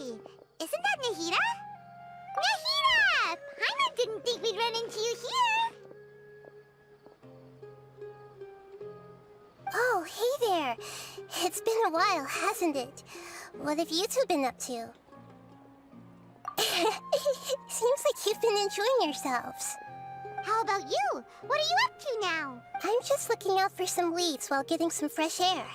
Isn't that Nahida? Nahida! Paimon didn't think we'd run into you here! Oh, hey there! It's been a while, hasn't it? What have you two been up to? Seems like you've been enjoying yourselves. How about you? What are you up to now? I'm just looking out for some weeds while getting some fresh air.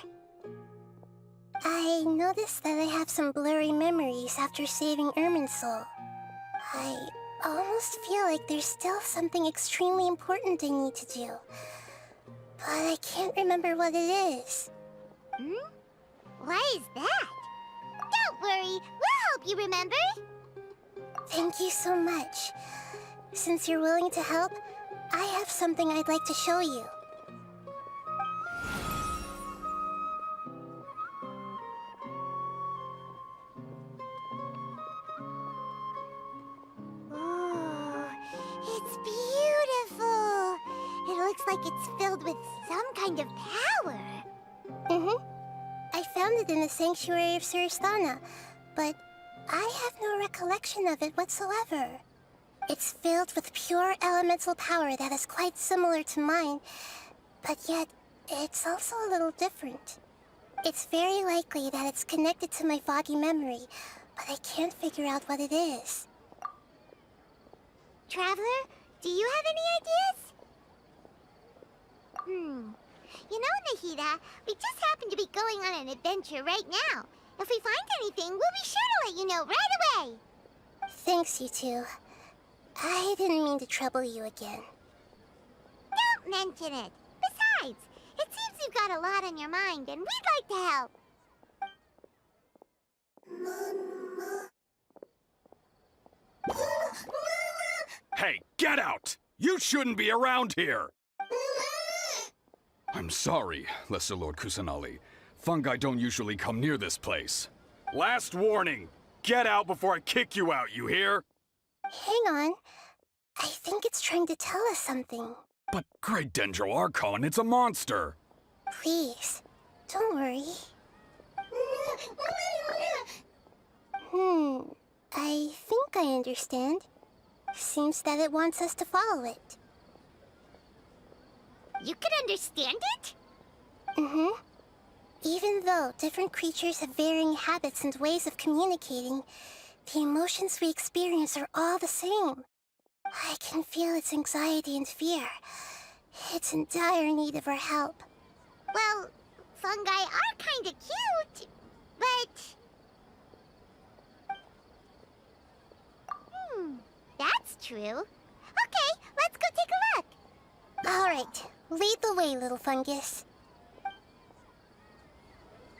I noticed that I have some blurry memories after saving Irminsul. I almost feel like there's still something extremely important I need to do. But I can't remember what it is. Why is that? Don't worry, we'll help you remember. Thank you so much. Since you're willing to help, I have something I'd like to show you. Ooh, it's beautiful. It looks like it's filled with some kind of power. I found it in the sanctuary of Suristana, but I have no recollection of it whatsoever. It's filled with pure elemental power that is quite similar to mine, but yet it's also a little different. It's very likely that it's connected to my foggy memory, but I can't figure out what it is. Traveler, do you have any ideas? You know, Nahida, we just happen to be going on an adventure right now. If we find anything, we'll be sure to let you know right away. Thanks, you two. I didn't mean to trouble you again. Don't mention it. Besides, it seems you've got a lot on your mind, and we'd like to help. Hey, get out! You shouldn't be around here! I'm sorry, Lesser Lord Kusanali. Fungi don't usually come near this place. Last warning! Get out before I kick you out, you hear? Hang on. I think it's trying to tell us something. But Great Dendro Archon, it's a monster! Please, don't worry. I think I understand. Seems that it wants us to follow it. You can understand it? Even though different creatures have varying habits and ways of communicating, the emotions we experience are all the same. I can feel its anxiety and fear. It's in dire need of our help. Well, fungi are kinda cute, but... that's true. Okay, let's go take a look. All right, lead the way, little fungus.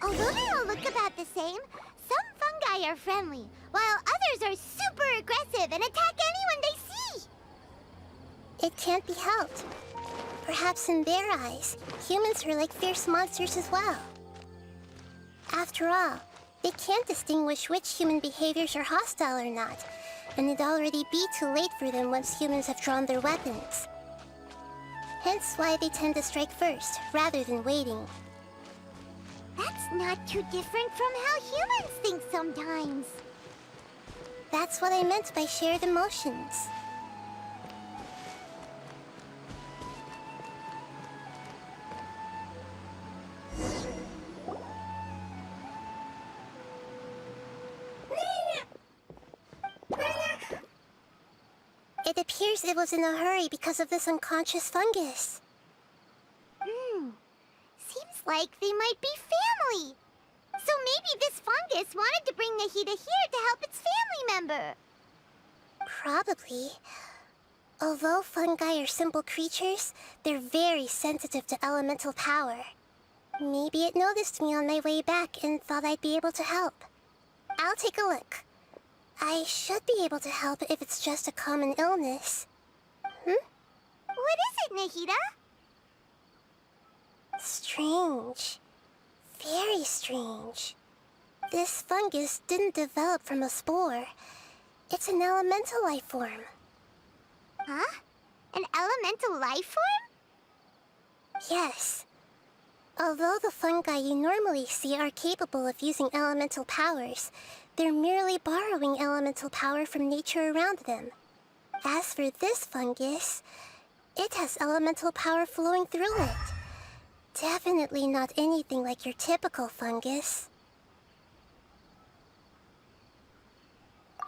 Although they all look about the same, some fungi are friendly, while others are super aggressive and attack anyone they see. It can't be helped. Perhaps in their eyes, humans are like fierce monsters as well. After all, they can't distinguish which human behaviors are hostile or not, and it'd already be too late for them once humans have drawn their weapons. Hence why they tend to strike first, rather than waiting. That's not too different from how humans think sometimes. That's what I meant by shared emotions. It appears it was in a hurry because of this unconscious fungus. Seems like they might be family. So maybe this fungus wanted to bring Nahida here to help its family member. Probably. Although fungi are simple creatures, they're very sensitive to elemental power. Maybe it noticed me on my way back and thought I'd be able to help. I'll take a look. I should be able to help if it's just a common illness. What is it, Nahida? Strange. Very strange. This fungus didn't develop from a spore. It's an elemental life form. Huh? An elemental life form? Yes. Although the fungi you normally see are capable of using elemental powers, They're merely borrowing elemental power from nature around them. As for this fungus, it has elemental power flowing through it. Definitely not anything like your typical fungus.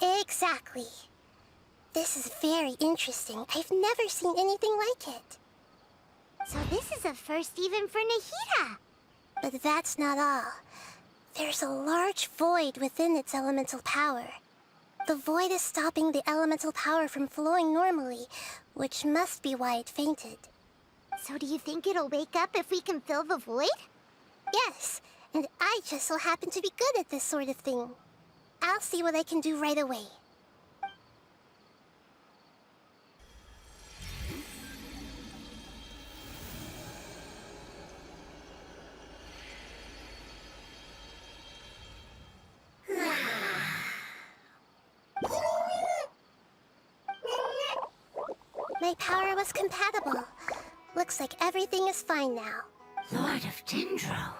Exactly. This is very interesting. I've never seen anything like it. So this is a first even for Nahida. But that's not all. There's a large void within its elemental power. The void is stopping the elemental power from flowing normally, which must be why it fainted. So do you think it'll wake up if we can fill the void? Yes, and I just so happen to be good at this sort of thing. I'll see what I can do right away. My power was compatible. Looks like everything is fine now. Lord of Dendro?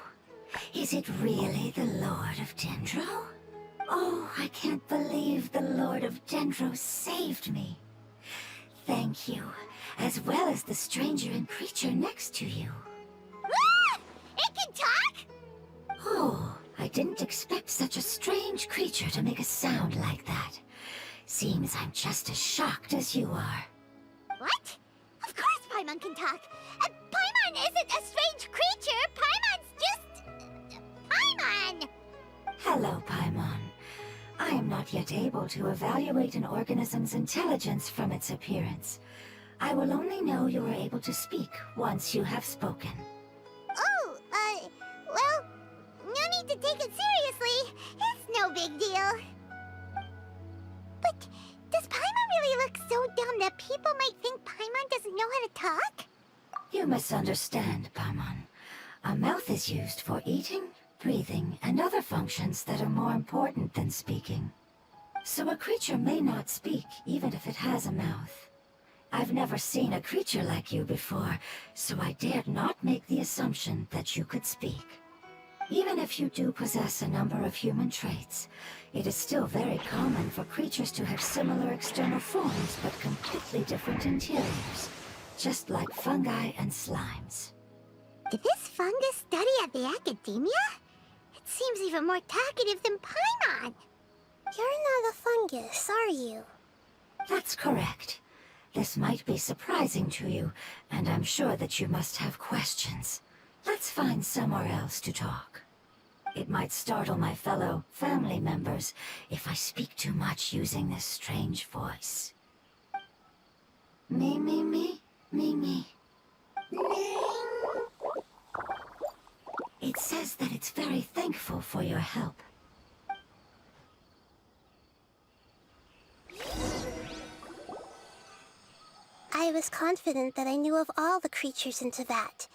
Is it really the Lord of Dendro? Oh, I can't believe the Lord of Dendro saved me. Thank you, as well as the stranger and creature next to you. Ah! It can talk? Oh, I didn't expect such a strange creature to make a sound like that. Seems I'm just as shocked as you are. What? Of course Paimon can talk. Paimon isn't a strange creature. Paimon's just... Paimon! Hello, Paimon. I am not yet able to evaluate an organism's intelligence from its appearance. I will only know you are able to speak once you have spoken. Oh, well, no need to take it seriously. It's no big deal. But does Paimon really look so dumb that people might think Paimon doesn't know how to talk? You misunderstand, Paimon. A mouth is used for eating, breathing, and other functions that are more important than speaking. So a creature may not speak, even if it has a mouth. I've never seen a creature like you before, so I dared not make the assumption that you could speak. Even if you do possess a number of human traits, it is still very common for creatures to have similar external forms but completely different interiors, just like fungi and slimes. Did this fungus study at the academia? It seems even more talkative than Paimon. You're not a fungus, are you? That's correct. This might be surprising to you, and I'm sure that you must have questions. Let's find somewhere else to talk. It might startle my fellow family members if I speak too much using this strange voice. Me, me, me, me, me. It says that it's very thankful for your help. I was confident that I knew of all the creatures in Teyvat.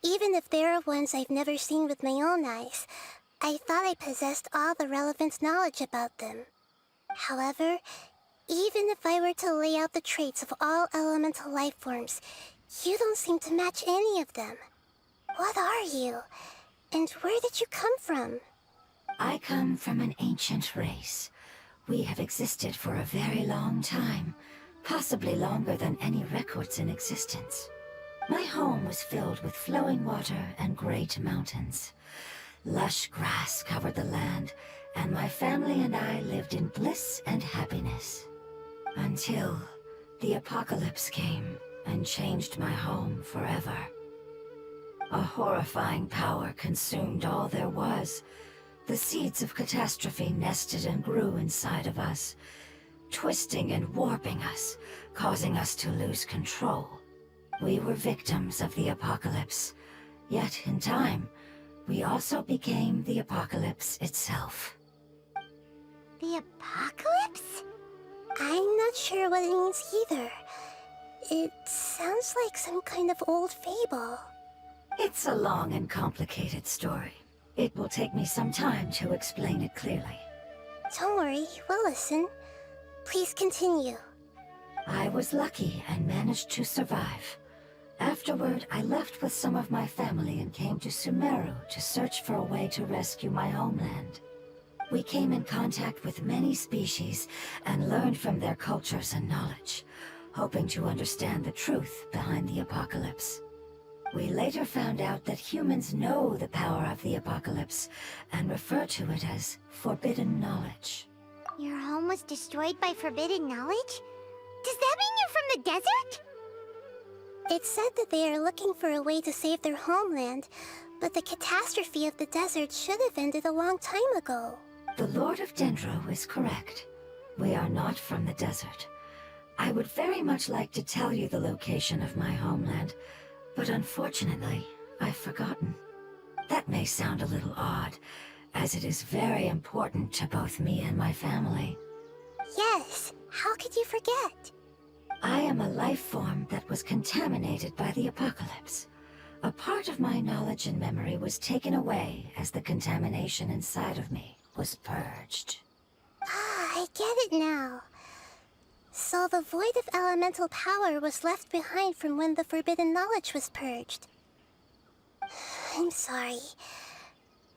Even if there are ones I've never seen with my own eyes, I thought I possessed all the relevant knowledge about them. However, even if I were to lay out the traits of all elemental life forms, you don't seem to match any of them. What are you? And where did you come from? I come from an ancient race. We have existed for a very long time, possibly longer than any records in existence. My home was filled with flowing water and great mountains. Lush grass covered the land, and my family and I lived in bliss and happiness. Until the apocalypse came and changed my home forever. A horrifying power consumed all there was. The seeds of catastrophe nested and grew inside of us, twisting and warping us, causing us to lose control. We were victims of the apocalypse, yet in time, we also became the apocalypse itself. The apocalypse? I'm not sure what it means either. It sounds like some kind of old fable. It's a long and complicated story. It will take me some time to explain it clearly. Don't worry, we'll listen. Please continue. I was lucky and managed to survive. Afterward, I left with some of my family and came to Sumeru to search for a way to rescue my homeland. We came in contact with many species and learned from their cultures and knowledge, hoping to understand the truth behind the apocalypse. We later found out that humans know the power of the apocalypse and refer to it as forbidden knowledge. Your home was destroyed by forbidden knowledge? Does that mean you're from the desert? It said that they are looking for a way to save their homeland, but the catastrophe of the desert should have ended a long time ago. The Lord of Dendro is correct. We are not from the desert. I would very much like to tell you the location of my homeland, but unfortunately, I've forgotten. That may sound a little odd, as it is very important to both me and my family. Yes, how could you forget? I am a life form that was contaminated by the apocalypse. A part of my knowledge and memory was taken away as the contamination inside of me was purged. Ah, I get it now. So the void of elemental power was left behind from when the forbidden knowledge was purged. I'm sorry.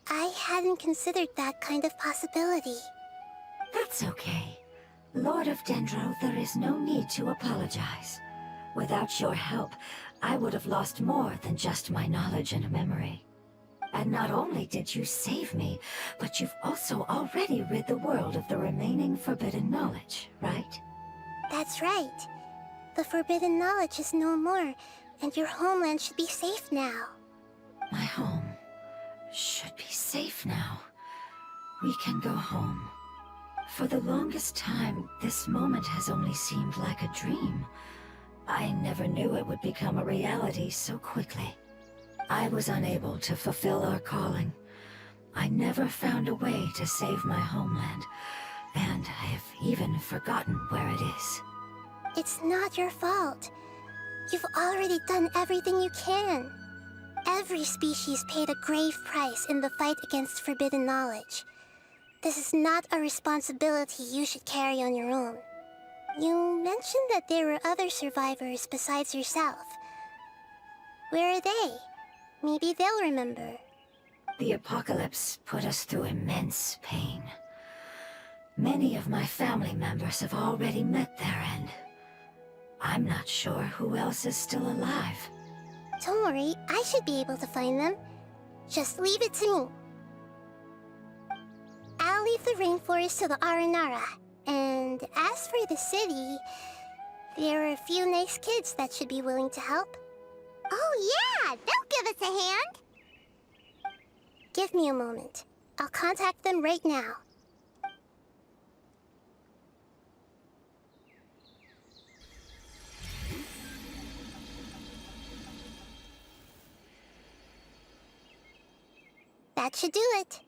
I hadn't considered that kind of possibility. That's okay. Lord of Dendro, there is no need to apologize. Without your help, I would have lost more than just my knowledge and memory. And not only did you save me, but you've also already rid the world of the remaining forbidden knowledge, right? That's right. The forbidden knowledge is no more, and your homeland should be safe now. My home should be safe now. We can go home. For the longest time, this moment has only seemed like a dream. I never knew it would become a reality so quickly. I was unable to fulfill our calling. I never found a way to save my homeland, and I have even forgotten where it is. It's not your fault. You've already done everything you can. Every species paid a grave price in the fight against forbidden knowledge. This is not a responsibility you should carry on your own. You mentioned that there were other survivors besides yourself. Where are they? Maybe they'll remember. The apocalypse put us through immense pain. Many of my family members have already met their end. I'm not sure who else is still alive. Don't worry, I should be able to find them. Just leave it to me. I'll leave the rainforest to the Aranara. And as for the city, there are a few nice kids that should be willing to help. Oh yeah, they'll give us a hand. Give me a moment. I'll contact them right now. That should do it.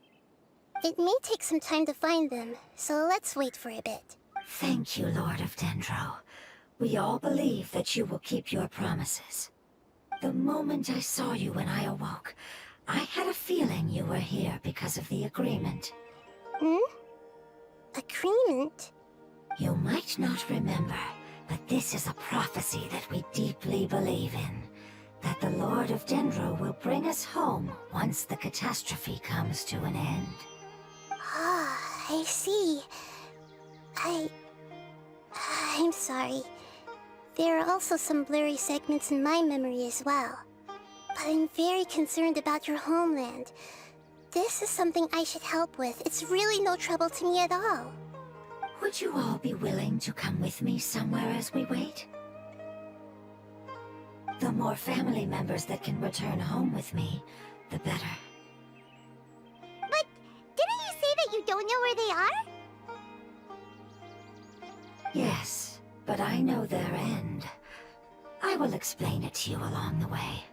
It may take some time to find them, so let's wait for a bit. Thank you, Lord of Dendro. We all believe that you will keep your promises. The moment I saw you when I awoke, I had a feeling you were here because of the agreement. Agreement? You might not remember, but this is a prophecy that we deeply believe in. That the Lord of Dendro will bring us home once the catastrophe comes to an end. Ah, I see. I'm sorry. There are also some blurry segments in my memory as well. But I'm very concerned about your homeland. This is something I should help with. It's really no trouble to me at all. Would you all be willing to come with me somewhere as we wait? The more family members that can return home with me, the better. But didn't you say that you don't know where they are? Yes, but I know their end. I will explain it to you along the way.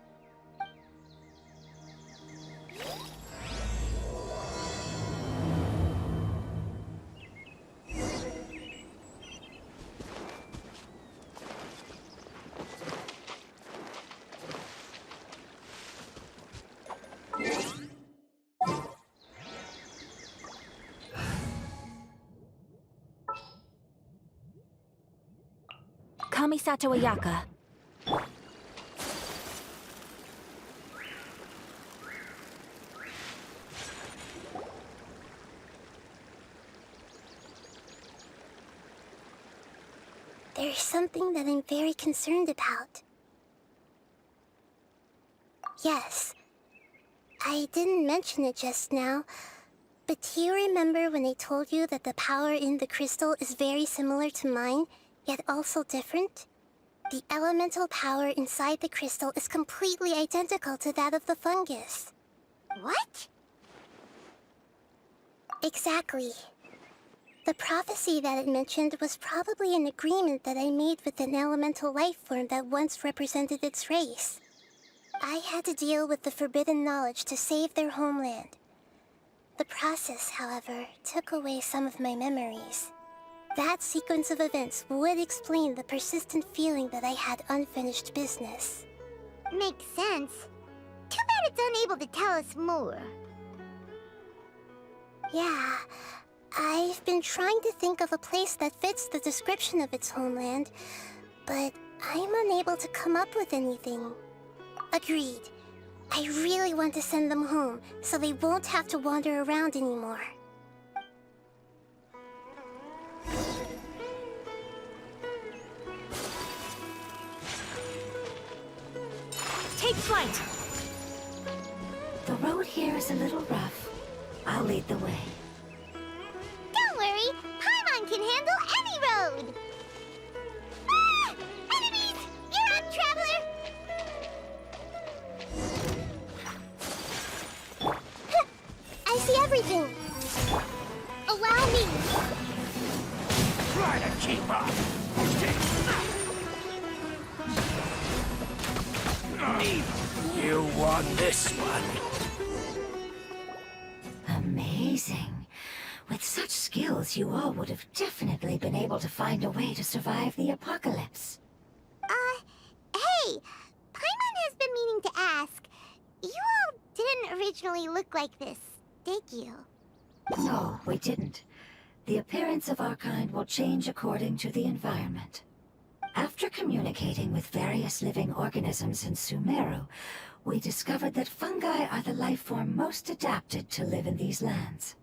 Kamisato Ayaka. there's something that I'm very concerned about. Yes, I didn't mention it just now, but do you remember when I told you that the power in the crystal is very similar to mine, yet also different? The elemental power inside the crystal is completely identical to that of the fungus. What? Exactly. The prophecy that it mentioned was probably an agreement that I made with an elemental life form that once represented its race. I had to deal with the forbidden knowledge to save their homeland. The process, however, took away some of my memories. That sequence of events would explain the persistent feeling that I had unfinished business. Makes sense. Too bad it's unable to tell us more. Yeah, I've been trying to think of a place that fits the description of its homeland, but I'm unable to come up with anything. Agreed. I really want to send them home, so they won't have to wander around anymore. Take flight! The road here is a little rough. I'll lead the way. Don't worry, Paimon can handle any road! Ah! Enemies! You're up, Traveler! I see everything! Allow me! Try to keep up! You won this one. Amazing. With such skills, you all would have definitely been able to find a way to survive the apocalypse. Hey! Paimon has been meaning to ask. You all didn't originally look like this, did you? No, we didn't. The appearance of our kind will change according to the environment. After communicating with various living organisms in Sumeru, we discovered that fungi are the life form most adapted to live in these lands.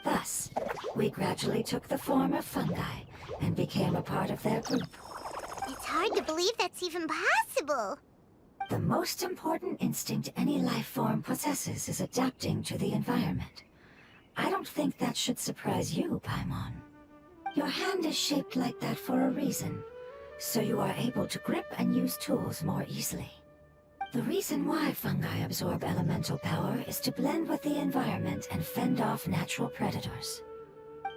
Thus, we gradually took the form of fungi and became a part of their group. It's hard to believe that's even possible. The most important instinct any life form possesses is adapting to the environment. I don't think that should surprise you, Paimon. Your hand is shaped like that for a reason, so you are able to grip and use tools more easily. The reason why fungi absorb elemental power is to blend with the environment and fend off natural predators.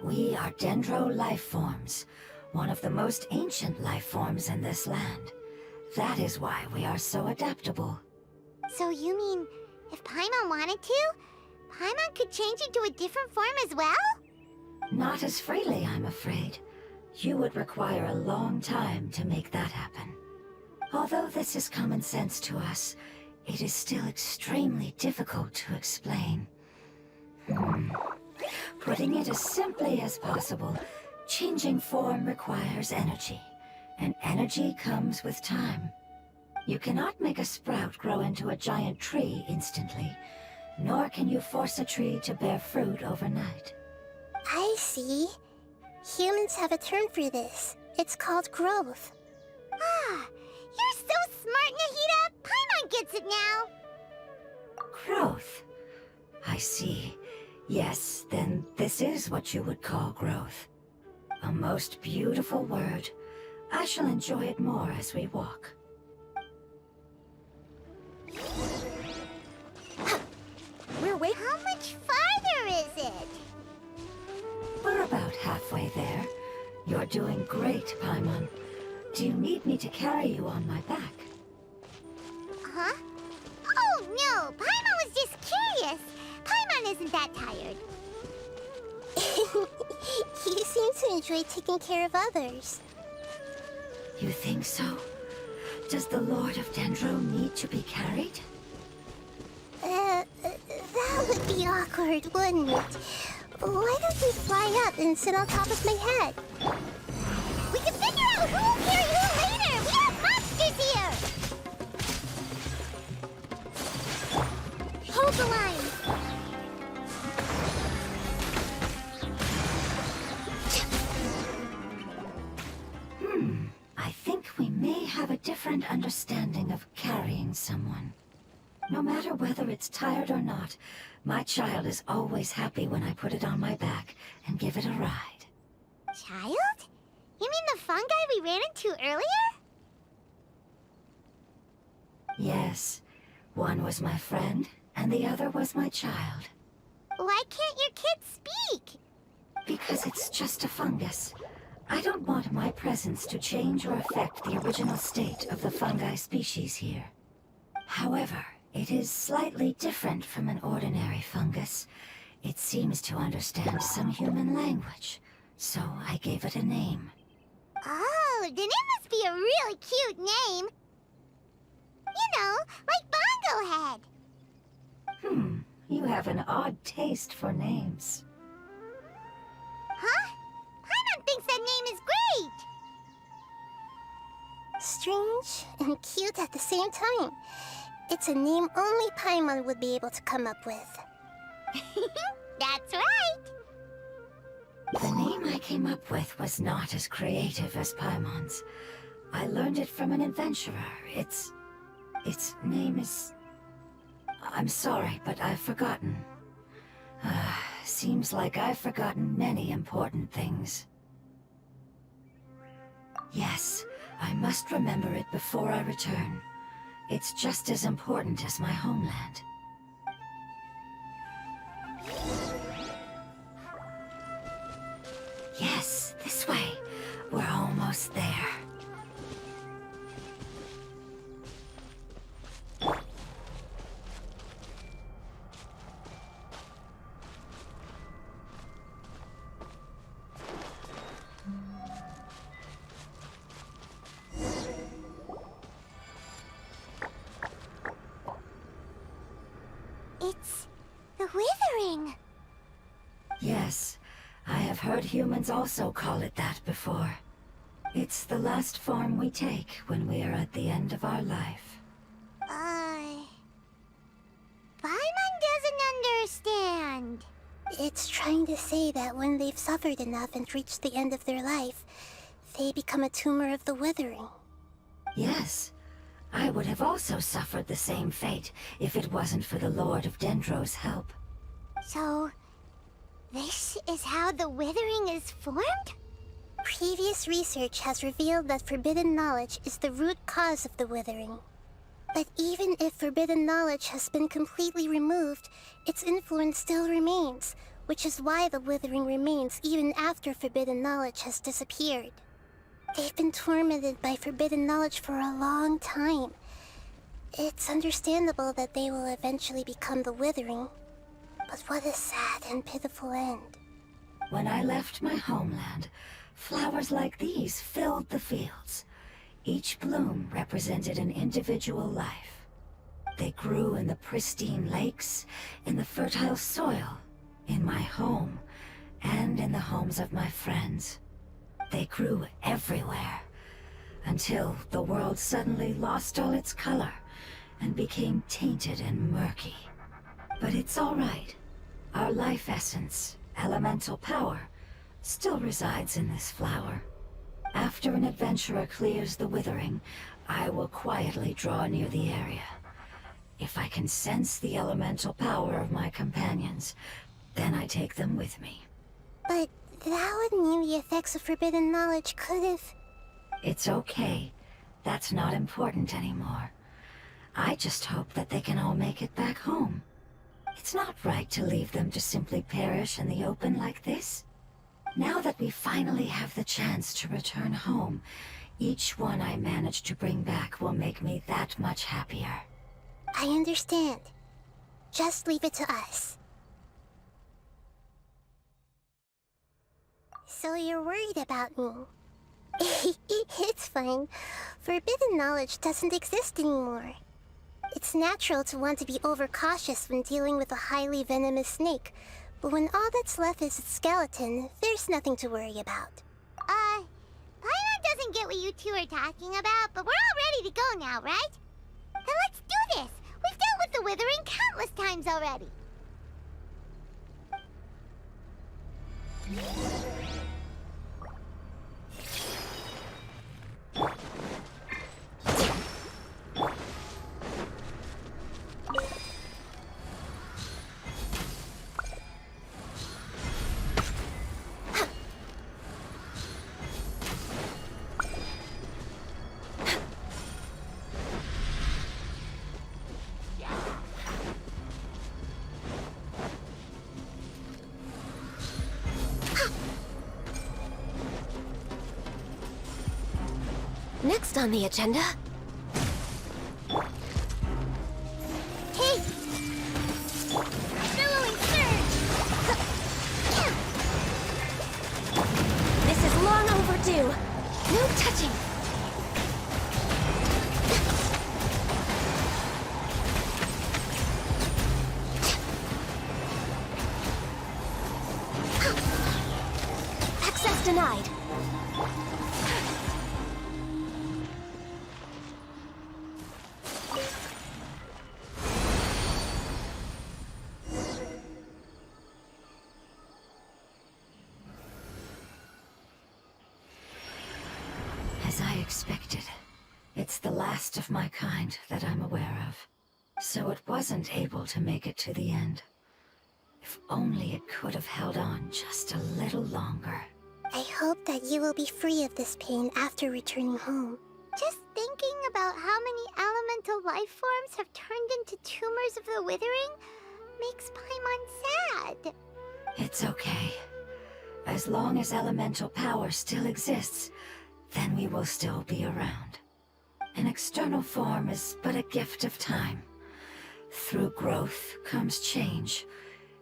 We are dendro life forms, one of the most ancient life forms in this land. That is why we are so adaptable. So you mean, if Paimon wanted to, Paimon could change into a different form as well? Not as freely, I'm afraid. You would require a long time to make that happen. Although this is common sense to us, it is still extremely difficult to explain. Putting it as simply as possible, changing form requires energy, and energy comes with time. You cannot make a sprout grow into a giant tree instantly, nor can you force a tree to bear fruit overnight. I see. Humans have a term for this. It's called growth. Ah, you're so smart, Nahida! Paimon gets it now! Growth. I see. Yes, then this is what you would call growth. A most beautiful word. I shall enjoy it more as we walk. We're way... How much farther is it? We're about halfway there. You're doing great, Paimon. Do you need me to carry you on my back? Huh? Oh, no! Paimon was just curious! Paimon isn't that tired. You seem to enjoy taking care of others. You think so? Does the Lord of Dendro need to be carried? That would be awkward, wouldn't it? Why don't you fly up and sit on top of my head? We can figure out who'll carry who later! We have monsters here! Hold the line! different understanding of carrying someone. No matter whether it's tired or not, my child is always happy when I put it on my back and give it a ride. Child? You mean the fungi we ran into earlier? Yes, one was my friend, and the other was my child. Why can't your kid speak? Because it's just a fungus. I don't want my presence to change or affect the original state of the fungi species here. However, it is slightly different from an ordinary fungus. It seems to understand some human language, so I gave it a name. Oh, then it must be a really cute name. You know, like Bongo Head. You have an odd taste for names. Huh? Paimon thinks that name is great. Strange and cute at the same time. It's a name only Paimon would be able to come up with. That's right. The name I came up with was not as creative as Paimon's. I learned it from an adventurer. Its name is... I'm sorry, but I've forgotten. Seems like I've forgotten many important things. Yes, I must remember it before I return. It's just as important as my homeland. Yes, this way. We're almost there. It's the Withering. Yes, I have heard humans also call it that before. It's the last form we take when we are at the end of our life. Paimon doesn't understand. It's trying to say that when they've suffered enough and reached the end of their life, they become a tumor of the Withering. Yes, I would have also suffered the same fate if it wasn't for the Lord of Dendro's help. So, this is how the Withering is formed? Previous research has revealed that forbidden knowledge is the root cause of the Withering. But even if forbidden knowledge has been completely removed, its influence still remains, which is why the Withering remains even after forbidden knowledge has disappeared. They've been tormented by forbidden knowledge for a long time. It's understandable that they will eventually become the Withering. But what a sad and pitiful end. When I left my homeland, flowers like these filled the fields. Each bloom represented an individual life. They grew in the pristine lakes, in the fertile soil, in my home, and in the homes of my friends. They grew everywhere, until the world suddenly lost all its color and became tainted and murky. But it's all right. Our life essence, elemental power, still resides in this flower. After an adventurer clears the Withering, I will quietly draw near the area. If I can sense the elemental power of my companions, then I take them with me. But that would mean the effects of forbidden knowledge could have... It's okay. That's not important anymore. I just hope that they can all make it back home. It's not right to leave them to simply perish in the open like this. Now that we finally have the chance to return home, each one I manage to bring back will make me that much happier. I understand. Just leave it to us. So you're worried about me? It's fine. Forbidden knowledge doesn't exist anymore. It's natural to want to be overcautious when dealing with a highly venomous snake, but when all that's left is its skeleton, there's nothing to worry about. Paimon doesn't get what you two are talking about, but we're all ready to go now, right? Then let's do this! We've dealt with the Withering countless times already! Next on the agenda? Hey! Billowing surge! This is long overdue. No touching. Access denied. As I expected, it's the last of my kind that I'm aware of. So it wasn't able to make it to the end. If only it could have held on just a little longer. I hope that you will be free of this pain after returning home. Just thinking about how many elemental life forms have turned into tumors of the withering makes Paimon sad. It's okay. As long as elemental power still exists, then we will still be around. An external form is but a gift of time. Through growth comes change,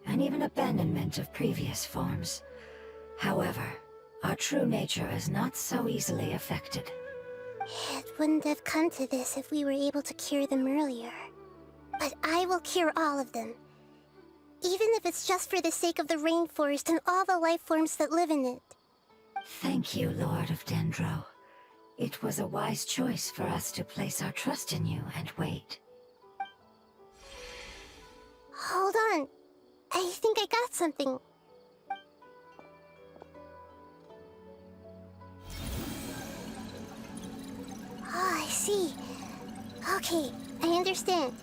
and even abandonment of previous forms. However, our true nature is not so easily affected. It wouldn't have come to this if we were able to cure them earlier. But I will cure all of them. Even if it's just for the sake of the rainforest and all the life forms that live in it. Thank you, Lord of Dendro. It was a wise choice for us to place our trust in you and wait. Hold on. I think I got something. Oh, I see. Okay, I understand.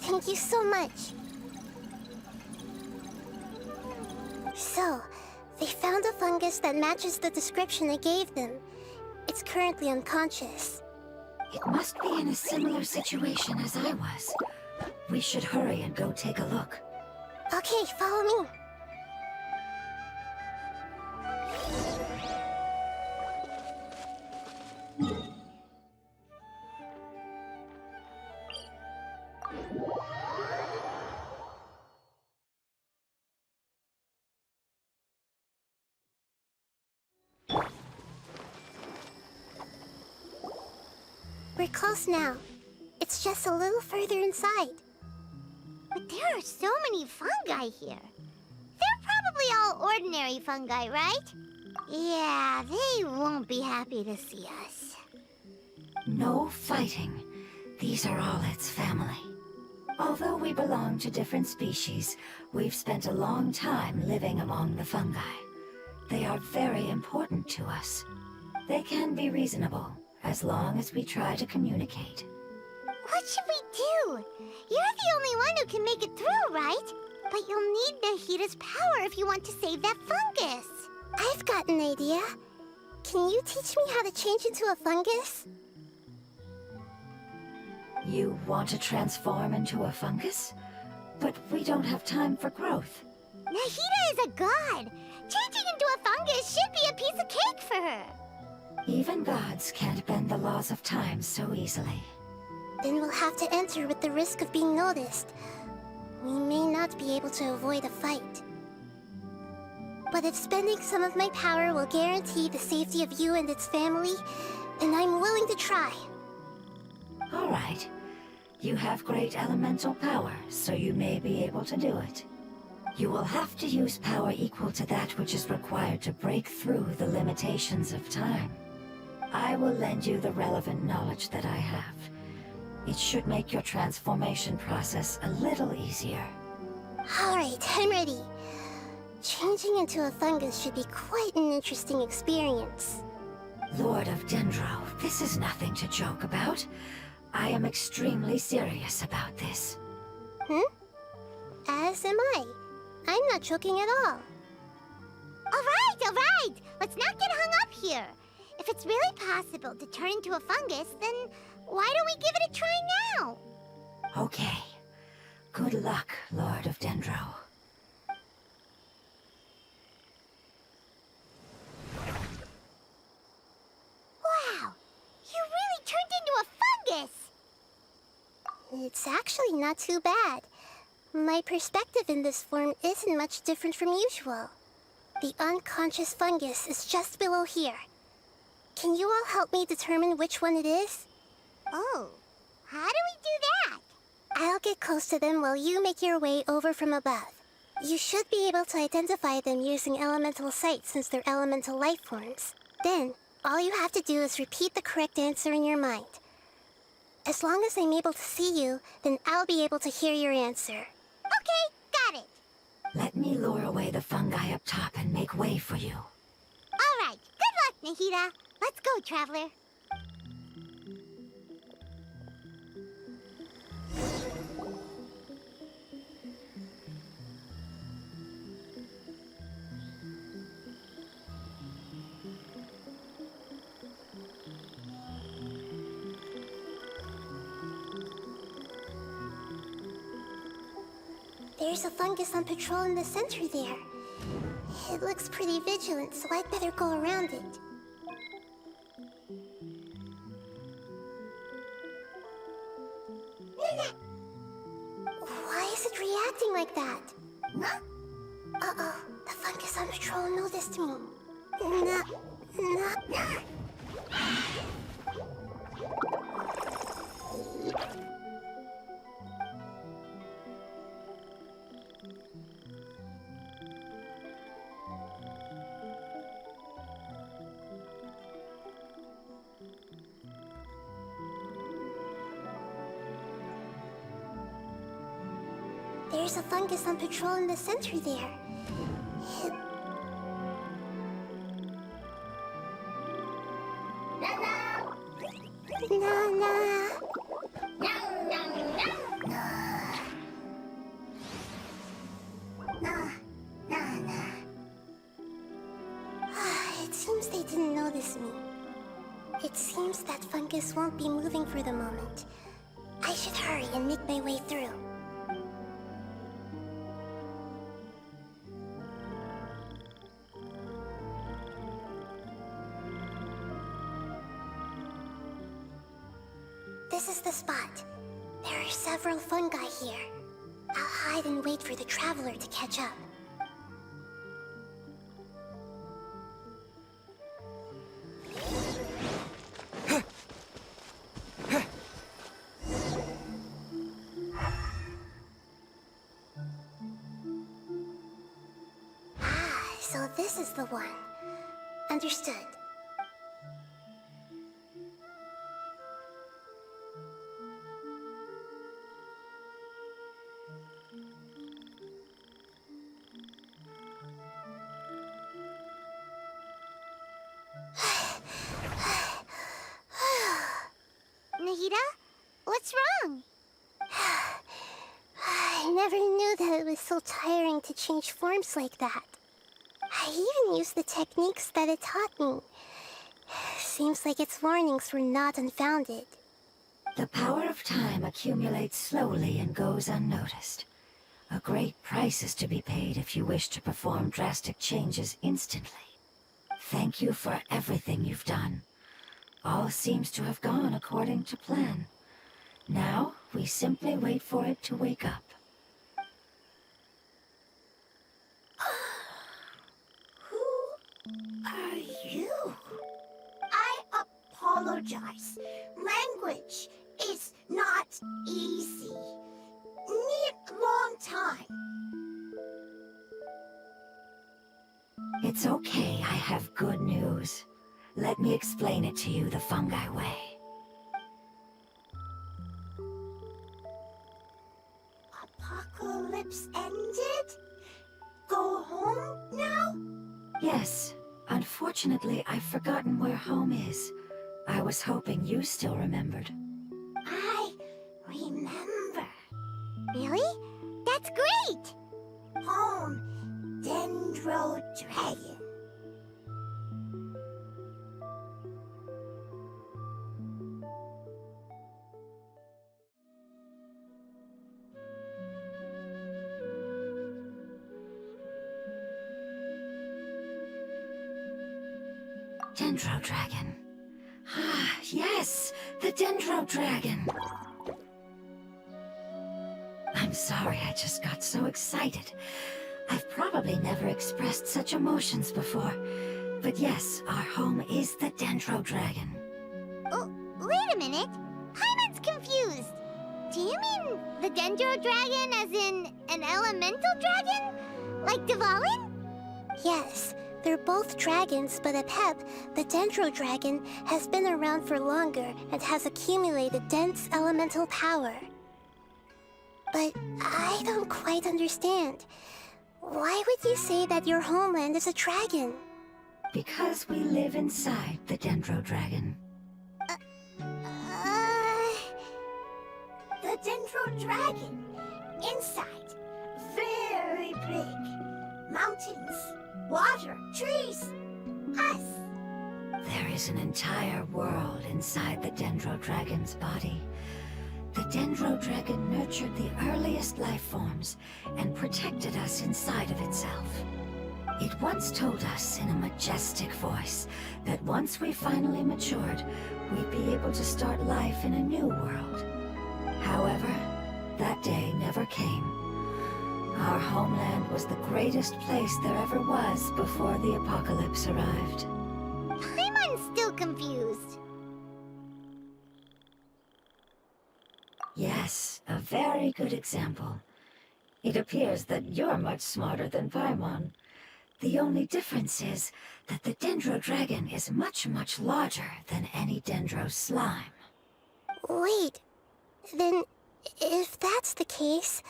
Thank you so much. So, they found a fungus that matches the description I gave them. It's currently unconscious. It must be in a similar situation as I was. We should hurry and go take a look. Okay, follow me. We're close now. It's just a little further inside. But there are so many fungi here. They're probably all ordinary fungi, right? Yeah, they won't be happy to see us. No fighting. These are all its family. Although we belong to different species, we've spent a long time living among the fungi. They are very important to us. They can be reasonable, as long as we try to communicate. What should we do? You're the only one who can make it through, right? But you'll need Nahida's power if you want to save that fungus. I've got an idea. Can you teach me how to change into a fungus? You want to transform into a fungus? But we don't have time for growth. Nahida is a god. Changing into a fungus should be a piece of cake for her. Even gods can't bend the laws of time so easily. Then we'll have to enter with the risk of being noticed. We may not be able to avoid a fight. But if spending some of my power will guarantee the safety of you and its family, then I'm willing to try. All right. You have great elemental power, so you may be able to do it. You will have to use power equal to that which is required to break through the limitations of time. I will lend you the relevant knowledge that I have. It should make your transformation process a little easier. Alright, I'm ready. Changing into a fungus should be quite an interesting experience. Lord of Dendro, this is nothing to joke about. I am extremely serious about this. As am I. I'm not joking at all. All right. Let's not get hung up here. If it's really possible to turn into a fungus, then why don't we give it a try now? Okay. Good luck, Lord of Dendro. Wow, you really It's actually not too bad. My perspective in this form isn't much different from usual. The unconscious fungus is just below here. Can you all help me determine which one it is? Oh, how do we do that? I'll get close to them while you make your way over from above. You should be able to identify them using elemental sight since they're elemental life forms. Then, all you have to do is repeat the correct answer in your mind. As long as I'm able to see you, then I'll be able to hear your answer. Okay, got it. Let me lure away the fungi up top and make way for you. All right, good luck, Nahida. Let's go, Traveler. There's a fungus on patrol in the center there. It looks pretty vigilant, so I'd better go around it. Why is it reacting like that? Uh-oh, the fungus on patrol noticed me. There's a fungus on patrol in the center there. It seems they didn't notice me. It seems that fungus won't be moving for the moment. I should hurry and make my way through. This is the spot. There are several fungi here. I'll hide and wait for the Traveler to catch up. So this is the one. Understood. Nahida, what's wrong? I never knew that it was so tiring to change forms like that. I even used the techniques that it taught me. Seems like its warnings were not unfounded. The power of time accumulates slowly and goes unnoticed. A great price is to be paid if you wish to perform drastic changes instantly. Thank you for everything you've done. All seems to have gone according to plan. Now, we simply wait for it to wake up. Who are you? I apologize. Language is not easy. Need long time. It's okay, I have good news. Let me explain it to you the fungi way. Apocalypse ended? Go home now? Yes. Unfortunately, I've forgotten where home is. I was hoping you still remembered. I remember. Really? That's great! Home, Dendro Dragon. Dendro Dragon. Ah, yes! The Dendro Dragon! sorry, I just got so excited. I've probably never expressed such emotions before. But yes, our home is the Dendro Dragon. Oh, wait a minute. Paimon's confused. Do you mean the Dendro Dragon as in an elemental dragon? Like Dvalin? Yes, they're both dragons, but Apep, the Dendro Dragon, has been around for longer and has accumulated dense elemental power. But I don't quite understand. Why would you say that your homeland is a dragon? Because we live inside the Dendro Dragon. The Dendro Dragon. Inside. Very big. Mountains, water, trees. Us. There is an entire world inside the Dendro Dragon's body. The Dendro Dragon nurtured the earliest life forms and protected us inside of itself. It once told us in a majestic voice that once we finally matured, we'd be able to start life in a new world. However, that day never came. Our homeland was the greatest place there ever was before the apocalypse arrived. Paimon's still confused. Yes, a very good example. It appears that you're much smarter than Paimon. The only difference is that the Dendro Dragon is much, much larger than any Dendro slime. Wait, then if that's the case,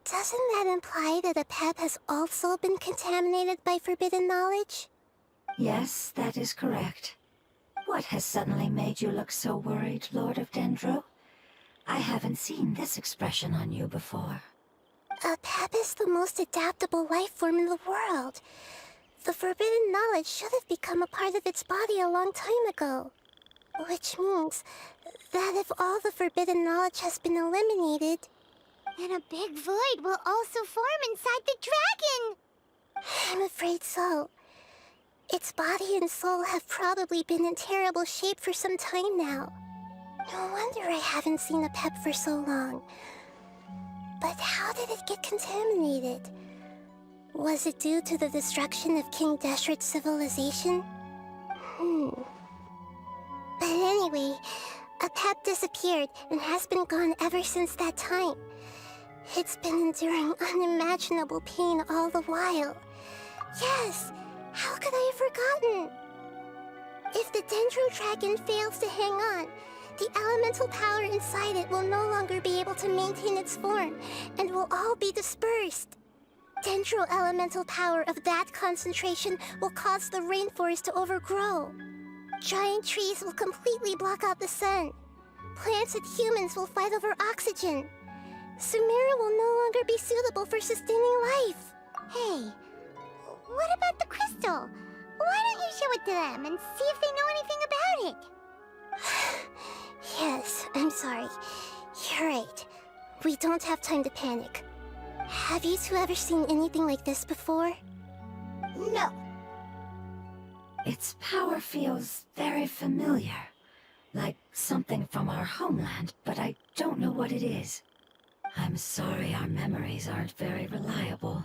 doesn't that imply that Apep has also been contaminated by forbidden knowledge? Yes, that is correct. What has suddenly made you look so worried, Lord of Dendro? I haven't seen this expression on you before. Apep is the most adaptable life form in the world. The forbidden knowledge should have become a part of its body a long time ago. Which means that if all the forbidden knowledge has been eliminated, then a big void will also form inside the dragon! I'm afraid so. Its body and soul have probably been in terrible shape for some time now. No wonder I haven't seen Apep for so long. But how did it get contaminated? Was it due to the destruction of King Deshret's civilization? But anyway, Apep disappeared and has been gone ever since that time. It's been enduring unimaginable pain all the while. Yes, how could I have forgotten? If the Dendro Dragon fails to hang on, the elemental power inside it will no longer be able to maintain its form, and will all be dispersed. Dendro elemental power of that concentration will cause the rainforest to overgrow. Giant trees will completely block out the sun. Plants and humans will fight over oxygen. Sumeru will no longer be suitable for sustaining life. Hey, what about the crystal? Why don't you show it to them and see if they know anything about it? Yes, I'm sorry. You're right. We don't have time to panic. Have you two ever seen anything like this before? No. Its power feels very familiar. Like something from our homeland, but I don't know what it is. I'm sorry our memories aren't very reliable.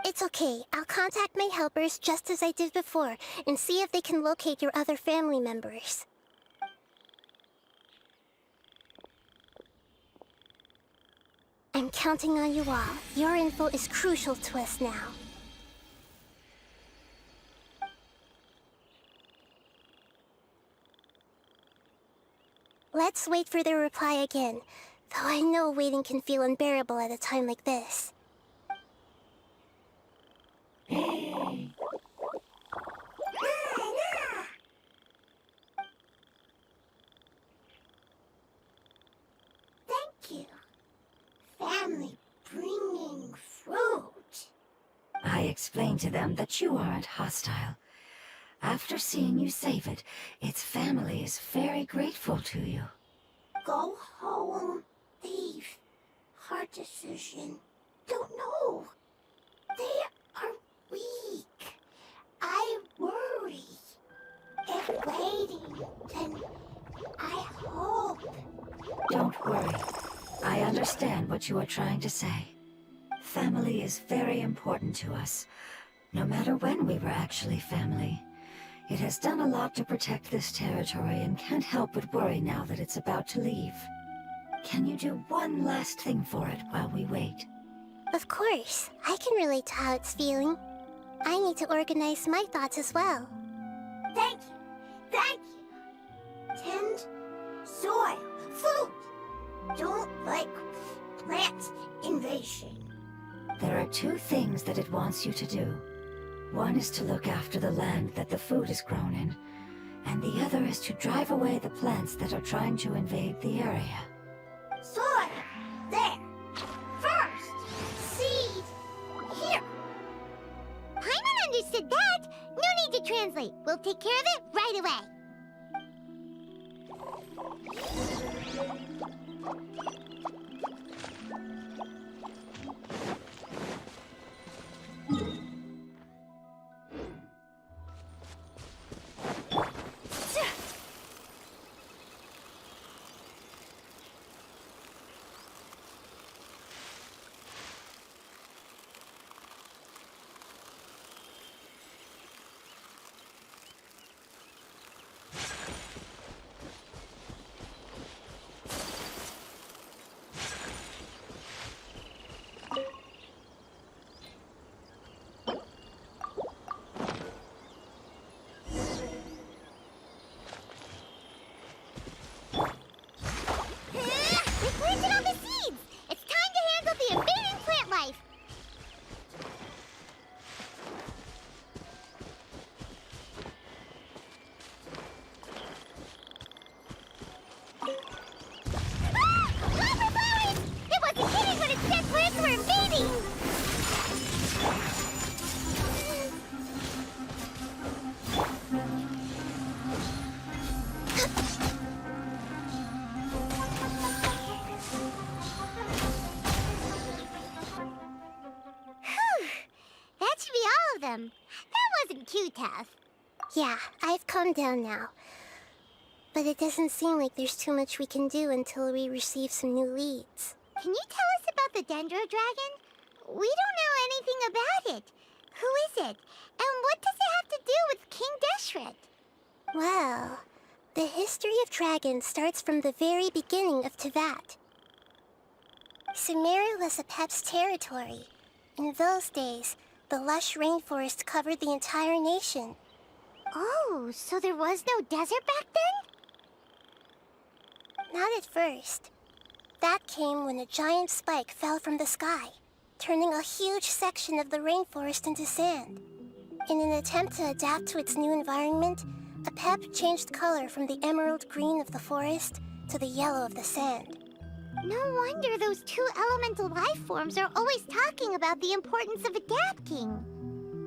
It's okay. I'll contact my helpers just as I did before and see if they can locate your other family members. I'm counting on you all. Your info is crucial to us now. Let's wait for their reply again, though I know waiting can feel unbearable at a time like this. Thank you. Family bringing fruit. I explained to them that you aren't hostile. After seeing you save it, its family is very grateful to you. Go home. Leave. Hard decision. Don't know. They are weak. I worry. If waiting, then I hope. Don't worry. I understand. understand what you are trying to say. Family is very important to us, no matter when we were actually family. It has done a lot to protect this territory and can't help but worry now that it's about to leave. Can you do one last thing for it while we wait? Of course, I can relate to how it's feeling. I need to organize my thoughts as well. Thank you. Thank you. Tend, soil, food. Don't like plant invasion. There are two things that it wants you to do. One is to look after the land that the food is grown in, and the other is to drive away the plants that are trying to invade the area. Soil. There. First. Seed. Here. Paimon understood that. No need to translate. We'll take care of it right away. We planted all the seeds! It's time to handle the invading plant life! Ah! Flower flowers! It wasn't kidding when it said plants were invading! Whew. That should be all of them. That wasn't too tough. Yeah, I've calmed down now. But it doesn't seem like there's too much we can do until we receive some new leads. Can you tell us about the Dendro Dragon? We don't know anything about it. Who is it? And what does it have to do with King Deshret? Well, the history of dragons starts from the very beginning of Tevat. Sumeru was Apep's territory. In those days, the lush rainforest covered the entire nation. Oh, so there was no desert back then? Not at first. That came when a giant spike fell from the sky, turning a huge section of the rainforest into sand. In an attempt to adapt to its new environment, Apep changed color from the emerald green of the forest to the yellow of the sand. No wonder those two elemental life forms are always talking about the importance of adapting.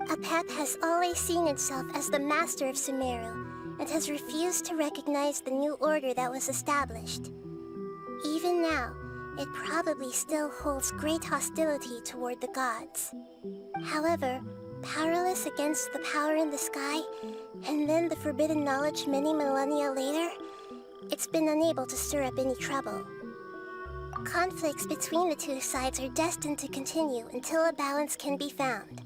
Apep has always seen itself as the master of Sumeru, and has refused to recognize the new order that was established. Even now, it probably still holds great hostility toward the gods. However, powerless against the power in the sky, and then the forbidden knowledge many millennia later, it's been unable to stir up any trouble. Conflicts between the two sides are destined to continue until a balance can be found.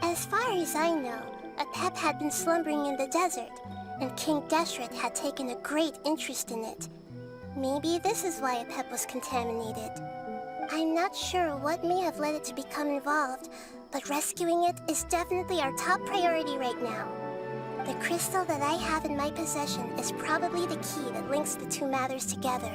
As far as I know, Apep had been slumbering in the desert, and King Deshret had taken a great interest in it. Maybe this is why Apep was contaminated. I'm not sure what may have led it to become involved, but rescuing it is definitely our top priority right now. The crystal that I have in my possession is probably the key that links the two matters together.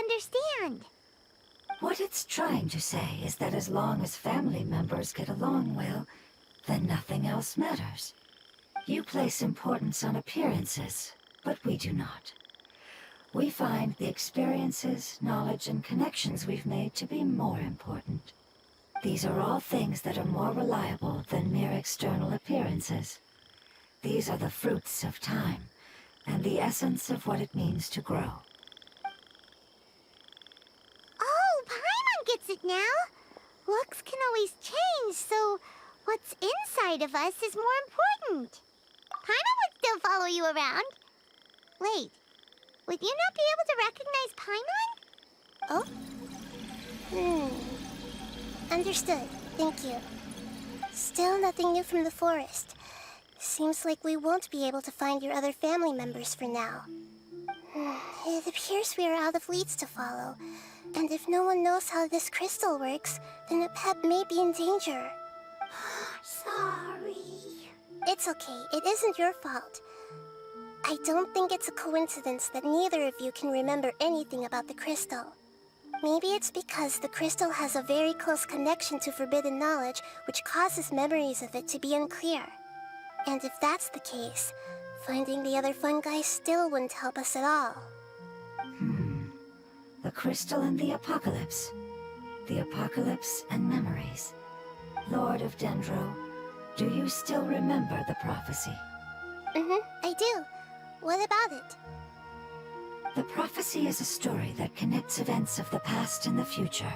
understand. What it's trying to say is that as long as family members get along well, then nothing else matters. You place importance on appearances, but we do not. We find the experiences, knowledge, and connections we've made to be more important. These are all things that are more reliable than mere external appearances. These are the fruits of time, and the essence of what it means to grow. Oh, Paimon gets it now. Looks can always change, so what's inside of us is more important. Paimon would still follow you around. Wait, would you not be able to recognize Paimon? Oh? Understood. Thank you. Still nothing new from the forest. Seems like we won't be able to find your other family members for now. It appears we are out of leads to follow. And if no one knows how this crystal works, then Apep may be in danger. Sorry. It's okay. It isn't your fault. I don't think it's a coincidence that neither of you can remember anything about the crystal. Maybe it's because the crystal has a very close connection to forbidden knowledge, which causes memories of it to be unclear. And if that's the case, finding the other fungi still wouldn't help us at all. The crystal and the apocalypse. The apocalypse and memories. Lord of Dendro, do you still remember the prophecy? I do. What about it? The prophecy is a story that connects events of the past and the future.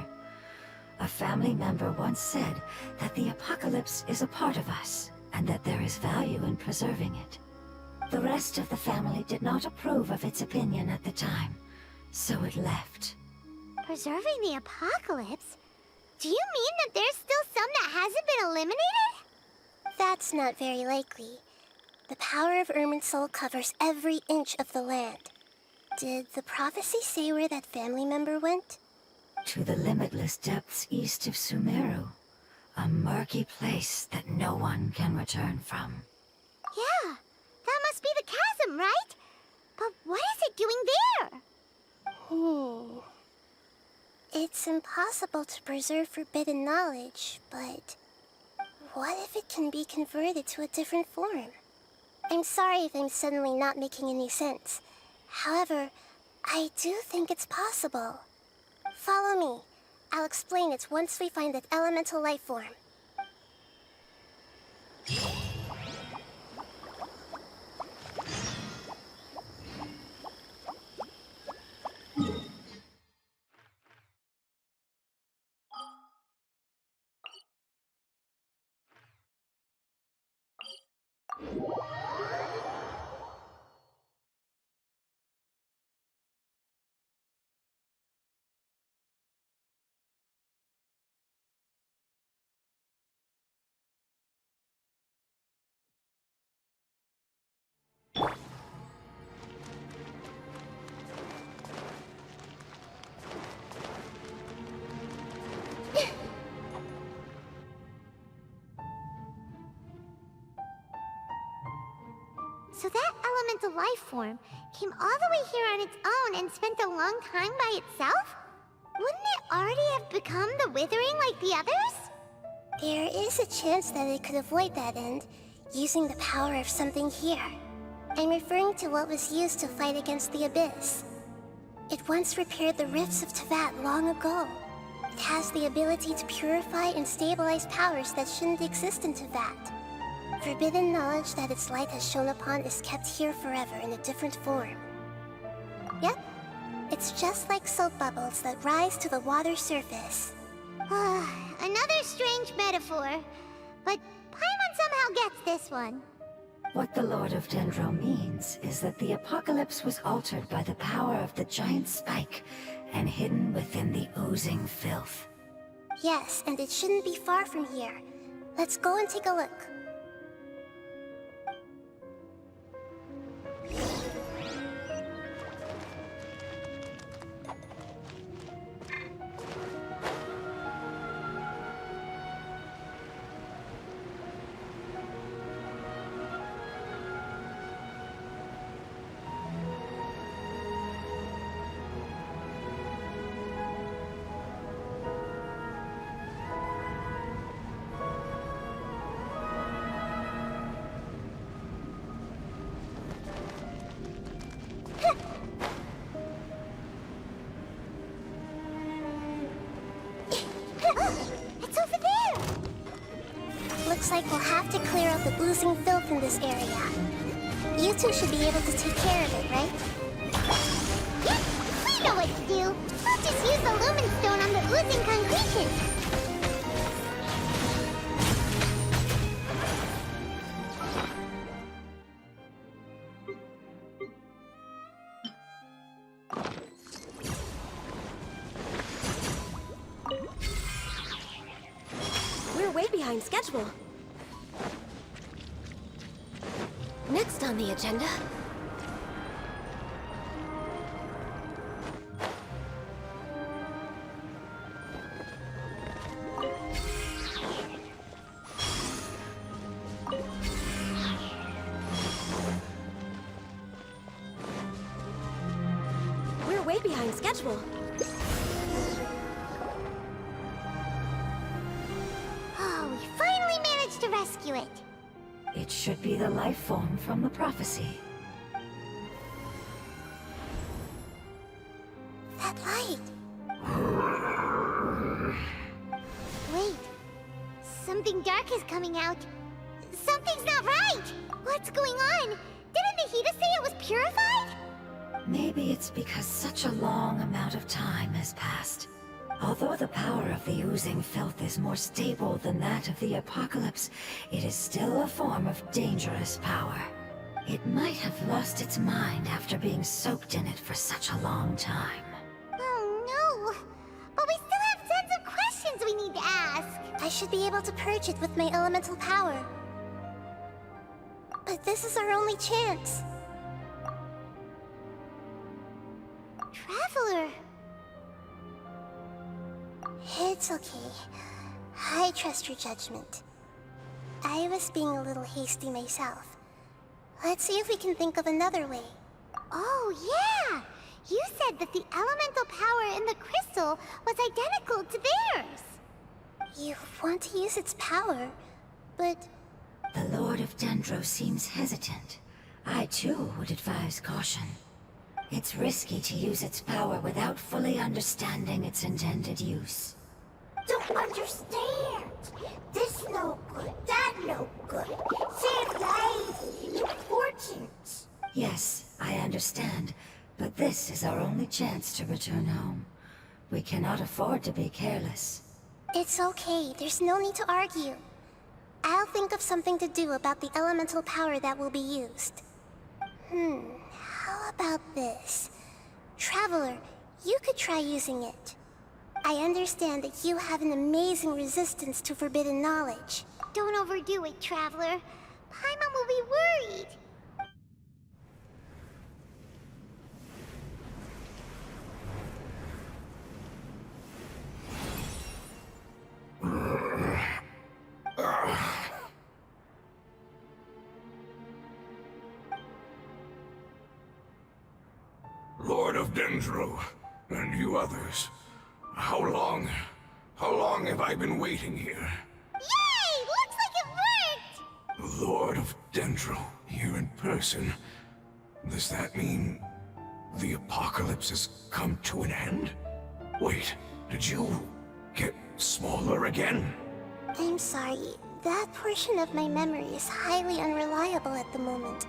A family member once said that the apocalypse is a part of us, and that there is value in preserving it. The rest of the family did not approve of its opinion at the time, so it left. Preserving the apocalypse? Do you mean that there's still some that hasn't been eliminated? That's not very likely. The power of Irminsul covers every inch of the land. Did the prophecy say where that family member went? To the limitless depths east of Sumeru. A murky place that no one can return from. Yeah, that must be the chasm, right? But what is it doing there? It's impossible to preserve forbidden knowledge, but what if it can be converted to a different form? I'm sorry if I'm suddenly not making any sense. However, I do think it's possible. Follow me. I'll explain it once we find that elemental life form. So that elemental life form came all the way here on its own and spent a long time by itself? Wouldn't it already have become the Withering like the others? There is a chance that it could avoid that end, using the power of something here. I'm referring to what was used to fight against the Abyss. It once repaired the rifts of Teyvat long ago. It has the ability to purify and stabilize powers that shouldn't exist in Teyvat. Forbidden knowledge that its light has shone upon is kept here forever in a different form. Yep, it's just like soap bubbles that rise to the water surface. Another strange metaphor, but Paimon somehow gets this one. What the Lord of Dendro means is that the apocalypse was altered by the power of the giant spike and hidden within the oozing filth. Yes, and it shouldn't be far from here. Let's go and take a look. the oozing filth in this area. You two should be able to take care of it, right? Yep, we know what to do. We'll just use the lumen stone on the oozing concretion. We're way behind schedule. Next on the agenda... We're way behind schedule. Oh, we finally managed to rescue it. It should be the life form from the prophecy. That light. Wait. Something dark is coming out. Something's not right! What's going on? Didn't Nahida say it was purified? Maybe it's because such a long amount of time has passed. Although the power of the oozing filth is more stable than that of the apocalypse, it is still a form of dangerous power. It might have lost its mind after being soaked in it for such a long time. Oh no! But we still have tons of questions we need to ask. I should be able to purge it with my elemental power. But this is our only chance. Traveler. It's okay. I trust your judgment. I was being a little hasty myself. Let's see if we can think of another way. Oh yeah! You said that the elemental power in the crystal was identical to theirs. You want to use its power, but... The Lord of Dendro seems hesitant. I too would advise caution. It's risky to use its power without fully understanding its intended use. Don't understand. This no good, that no good. Save lives. Important. Yes, I understand, but this is our only chance to return home. We cannot afford to be careless. It's okay, there's no need to argue. I'll think of something to do about the elemental power that will be used. How about this? Traveler, you could try using it. I understand that you have an amazing resistance to forbidden knowledge. Don't overdo it, Traveler. Paimon will be worried. Lord of Dendro, and you others. How long have I been waiting here? Yay! Looks like it worked! Lord of Dendro, here in person. Does that mean the apocalypse has come to an end? Wait, did you get smaller again? I'm sorry, that portion of my memory is highly unreliable at the moment.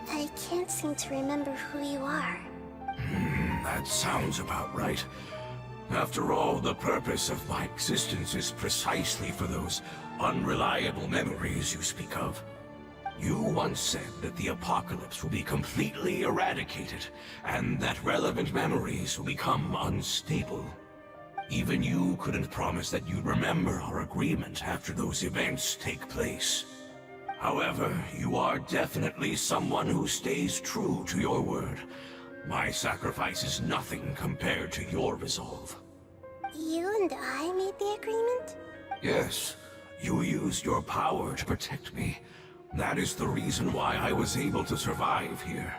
I can't seem to remember who you are. That sounds about right. After all, the purpose of my existence is precisely for those unreliable memories you speak of. You once said that the apocalypse will be completely eradicated, and that relevant memories will become unstable. Even you couldn't promise that you'd remember our agreement after those events take place. However, you are definitely someone who stays true to your word. My sacrifice is nothing compared to your resolve. You and I made the agreement? Yes, you used your power to protect me. That is the reason why I was able to survive here.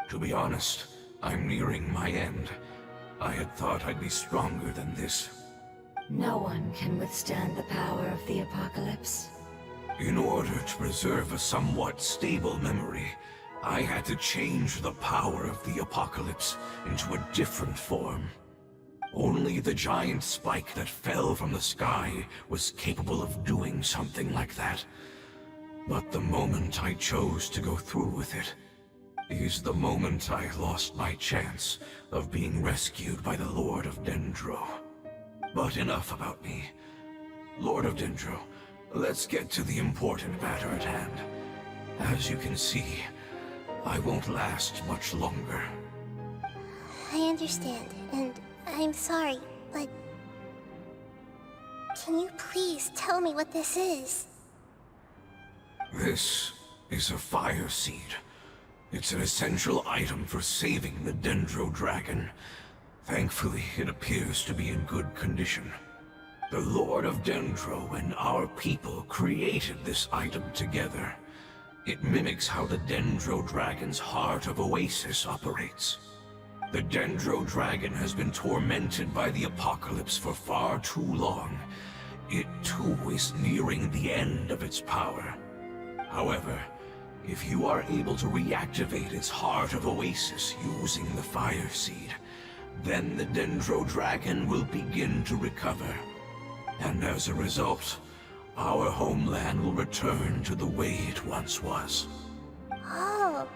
To be honest, I'm nearing my end. I had thought I'd be stronger than this. No one can withstand the power of the apocalypse. In order to preserve a somewhat stable memory, I had to change the power of the apocalypse into a different form. Only the giant spike that fell from the sky was capable of doing something like that. But the moment I chose to go through with it is the moment I lost my chance of being rescued by the Lord of Dendro. But enough about me. Lord of Dendro, let's get to the important matter at hand. As you can see, I won't last much longer. I understand, and I'm sorry, but... Can you please tell me what this is? This is a fire seed. It's an essential item for saving the Dendro Dragon. Thankfully, it appears to be in good condition. The Lord of Dendro and our people created this item together. It mimics how the Dendro Dragon's Heart of Oasis operates. The Dendro Dragon has been tormented by the apocalypse for far too long. It too is nearing the end of its power. However, if you are able to reactivate its Heart of Oasis using the Fire Seed, then the Dendro Dragon will begin to recover. And as a result, our homeland will return to the way it once was. Oh,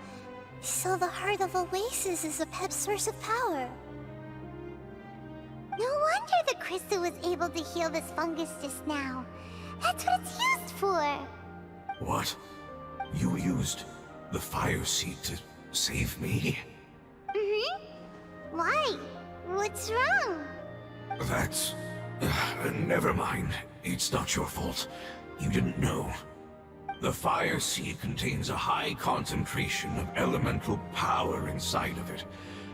so the Heart of Oasis is a pep source of power. No wonder the crystal was able to heal this fungus just now. That's what it's used for. What? You used the Fire Seed to save me? Mm-hmm. Why? What's wrong? That's... never mind. It's not your fault. You didn't know. The Fire Seed contains a high concentration of elemental power inside of it.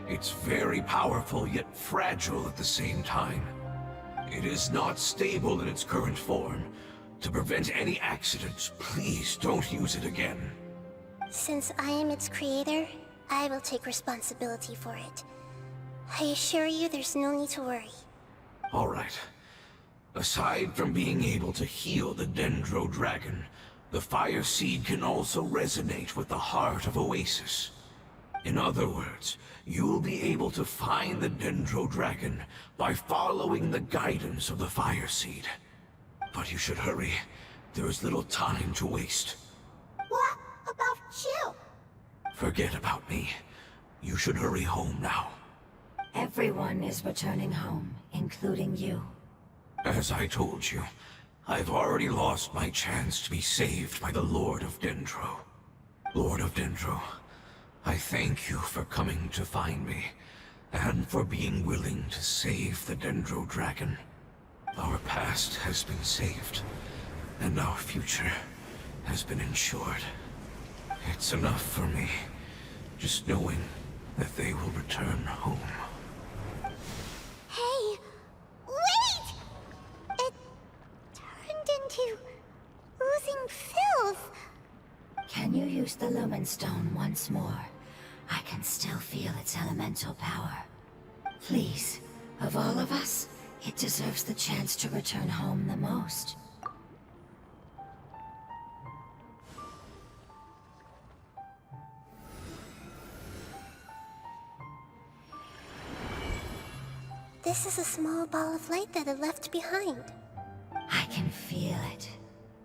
It's very powerful, yet fragile at the same time. It is not stable in its current form. To prevent any accidents, please don't use it again. Since I am its creator, I will take responsibility for it. I assure you there's no need to worry. All right. Aside from being able to heal the Dendro Dragon, the Fire Seed can also resonate with the Heart of Oasis. In other words, you'll be able to find the Dendro Dragon by following the guidance of the Fire Seed. But you should hurry. There is little time to waste. What about you? Forget about me. You should hurry home now. Everyone is returning home, including you. As I told you, I've already lost my chance to be saved by the Lord of Dendro. Lord of Dendro, I thank you for coming to find me, and for being willing to save the Dendro Dragon. Our past has been saved, and our future has been ensured. It's enough for me, just knowing that they will return home. Hey, wait! It turned into oozing filth. Can you use the Lumen Stone once more? I can still feel its elemental power. Please, of all of us, it deserves the chance to return home the most. This is a small ball of light that it left behind. I can feel it.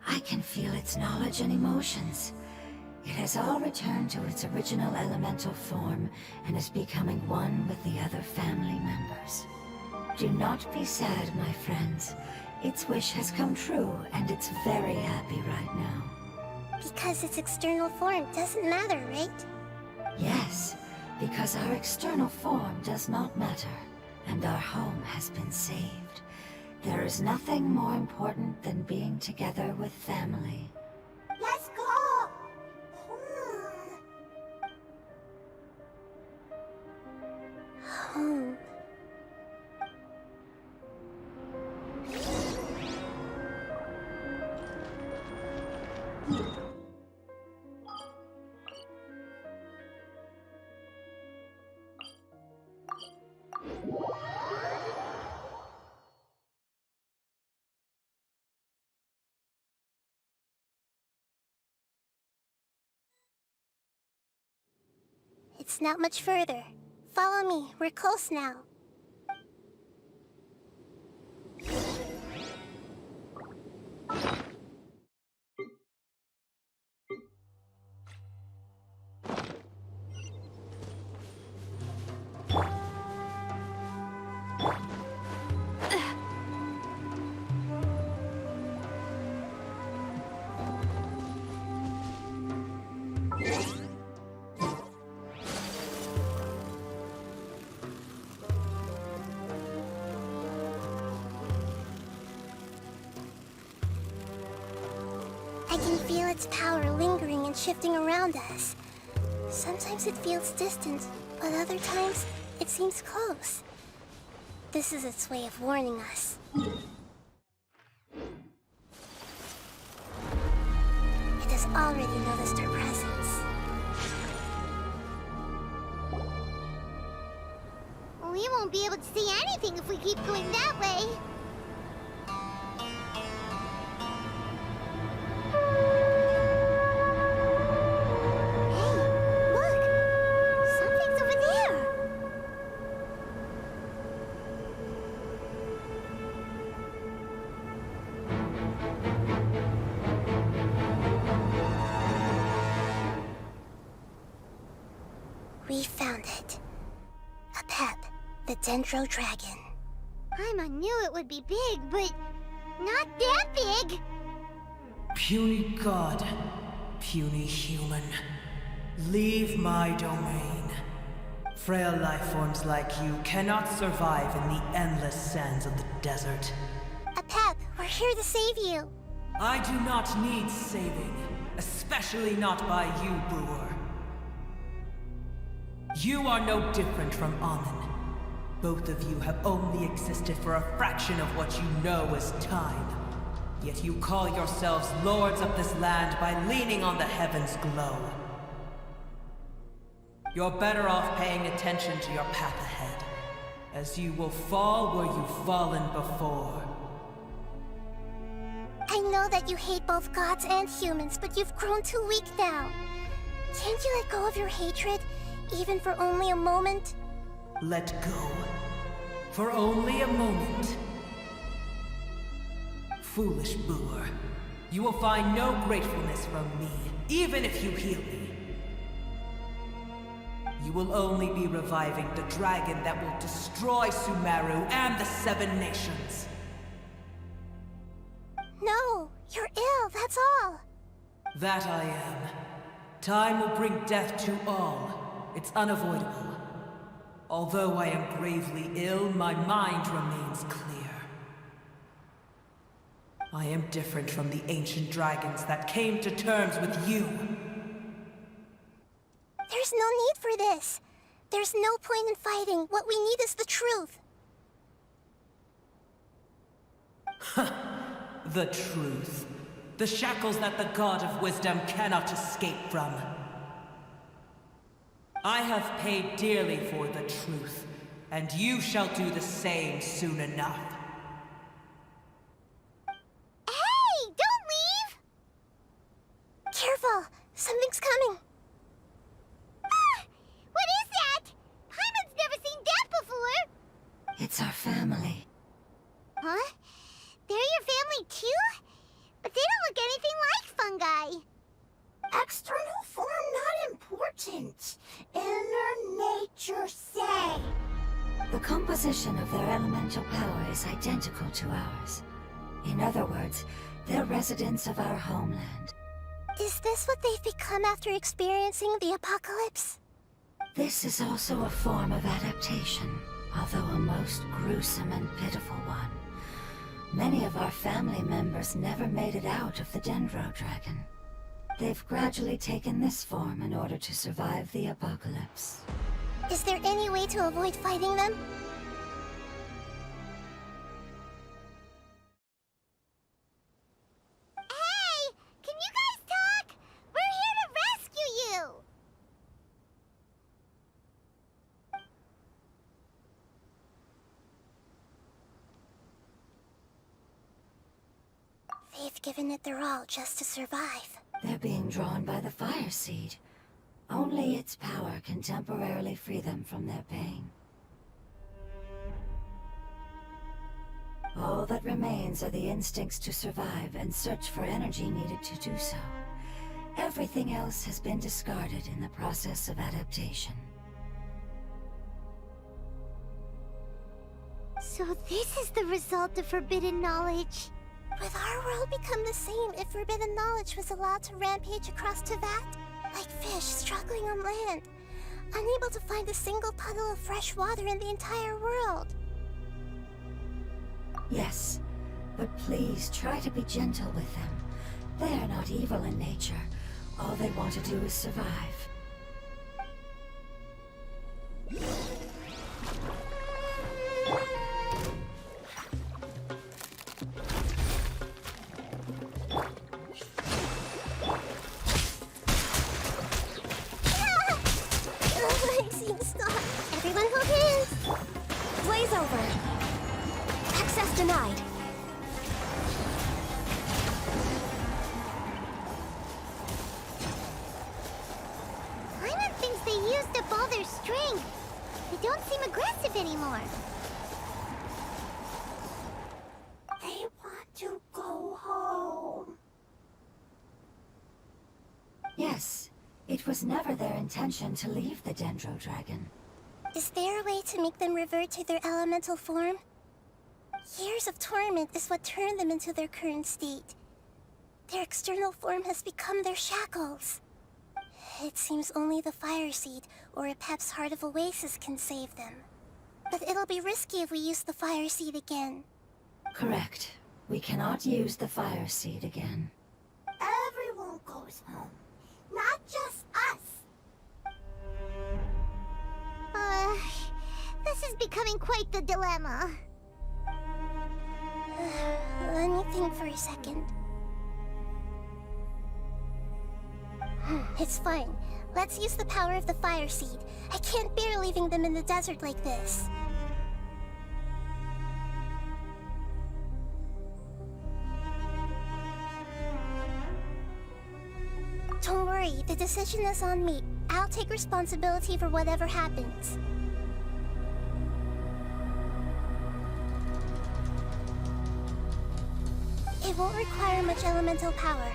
I can feel its knowledge and emotions. It has all returned to its original elemental form and is becoming one with the other family members. Do not be sad, my friends. Its wish has come true, and it's very happy right now. Because its external form doesn't matter, right? Yes, because our external form does not matter, and our home has been saved. There is nothing more important than being together with family. Let's go! Home. It's not much further. Follow me, we're close now. can feel its power lingering and shifting around us. Sometimes it feels distant, but other times it seems close. This is its way of warning us. It has already noticed our presence. We won't be able to see anything if we keep going that way. Hey, look! Something's over there! We found it. A pep, the Dendro Dragon. Paimon knew it would be big, but not that big! Puny god, puny human, leave my domain. Frail life forms like you cannot survive in the endless sands of the desert. A pep, we're here to save you. I do not need saving, especially not by you, Brewer. You are no different from Amun. Both of you have only existed for a fraction of what you know as time. Yet you call yourselves lords of this land by leaning on the heavens' glow. You're better off paying attention to your path ahead, as you will fall where you've fallen before. I know that you hate both gods and humans, but you've grown too weak now. Can't you let go of your hatred, even for only a moment? Let go. For only a moment. Foolish Brewer. You will find no gratefulness from me, even if you heal me. You will only be reviving the dragon that will destroy Sumeru and the Seven Nations. No, you're ill, that's all. That I am. Time will bring death to all. It's unavoidable. Although I am gravely ill, my mind remains clear. I am different from the ancient dragons that came to terms with you. There's no need for this. There's no point in fighting. What we need is the truth. The truth. The shackles that the God of Wisdom cannot escape from. I have paid dearly for the truth, and you shall do the same soon enough. Hey! Don't leave! Careful! Something's coming! Ah! What is that? Paimon's never seen that before! It's our family. Huh? They're your family too? But they don't look anything like fungi. External form not important. Inner nature say. The composition of their elemental power is identical to ours. In other words, they're residents of our homeland. Is this what they've become after experiencing the apocalypse? This is also a form of adaptation, although a most gruesome and pitiful one. Many of our family members never made it out of the Dendro Dragon. They've gradually taken this form in order to survive the apocalypse. Is there any way to avoid fighting them? Hey! Can you guys talk? We're here to rescue you! They've given it their all just to survive. They're being drawn by the fire seed. Only its power can temporarily free them from their pain. All that remains are the instincts to survive and search for energy needed to do so. Everything else has been discarded in the process of adaptation. So this is the result of forbidden knowledge. Would our world become the same if forbidden knowledge was allowed to rampage across Tevat? Like fish struggling on land, unable to find a single puddle of fresh water in the entire world. Yes, but please try to be gentle with them. They are not evil in nature. All they want to do is survive. I'm seeing stuff. Everyone hold hands. Blaze over. Access denied. Paimon thinks they used up all their strength. They don't seem aggressive anymore. They want to go home. Yes, it was never their intention to leave the Dendro Dragon. Is there a way to make them revert to their elemental form? Years of torment is what turned them into their current state. Their external form has become their shackles. It seems only the Fire Seed or Epep's Heart of Oasis can save them. But it'll be risky if we use the Fire Seed again. Correct. We cannot use the Fire Seed again. Everyone goes home, not just us. This is becoming quite the dilemma. Let me think for a second. It's fine. Let's use the power of the Fire Seed. I can't bear leaving them in the desert like this. Don't worry, the decision is on me. I'll take responsibility for whatever happens. It won't require much elemental power.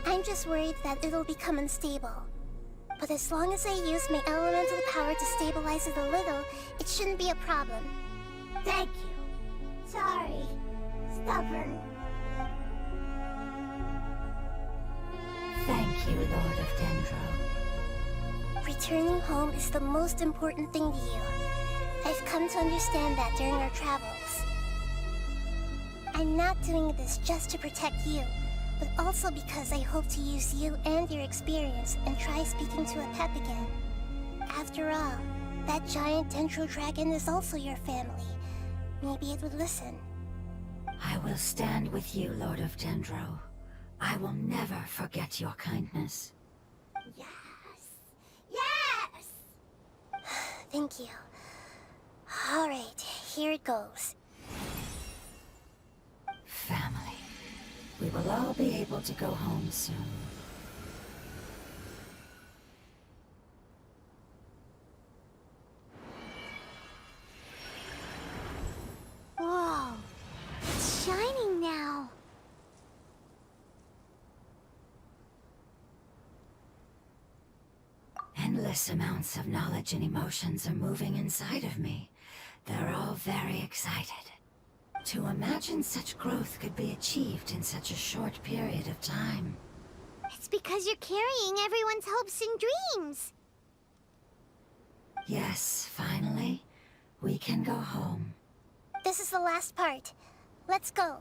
I'm just worried that it'll become unstable. But as long as I use my elemental power to stabilize it a little, it shouldn't be a problem. Thank you. Sorry. Stubborn. Thank you, Lord of Dendro. Returning home is the most important thing to you. I've come to understand that during our travels. I'm not doing this just to protect you, but also because I hope to use you and your experience and try speaking to Epep again. After all, that giant Dendro Dragon is also your family. Maybe it would listen. I will stand with you, Lord of Dendro. I will never forget your kindness. Yes. Yes! Thank you. Alright, here it goes. Family. We will all be able to go home soon. Whoa, it's shining now. Endless amounts of knowledge and emotions are moving inside of me. They're all very excited. To imagine such growth could be achieved in such a short period of time. It's because you're carrying everyone's hopes and dreams. Yes, finally, we can go home. This is the last part. Let's go.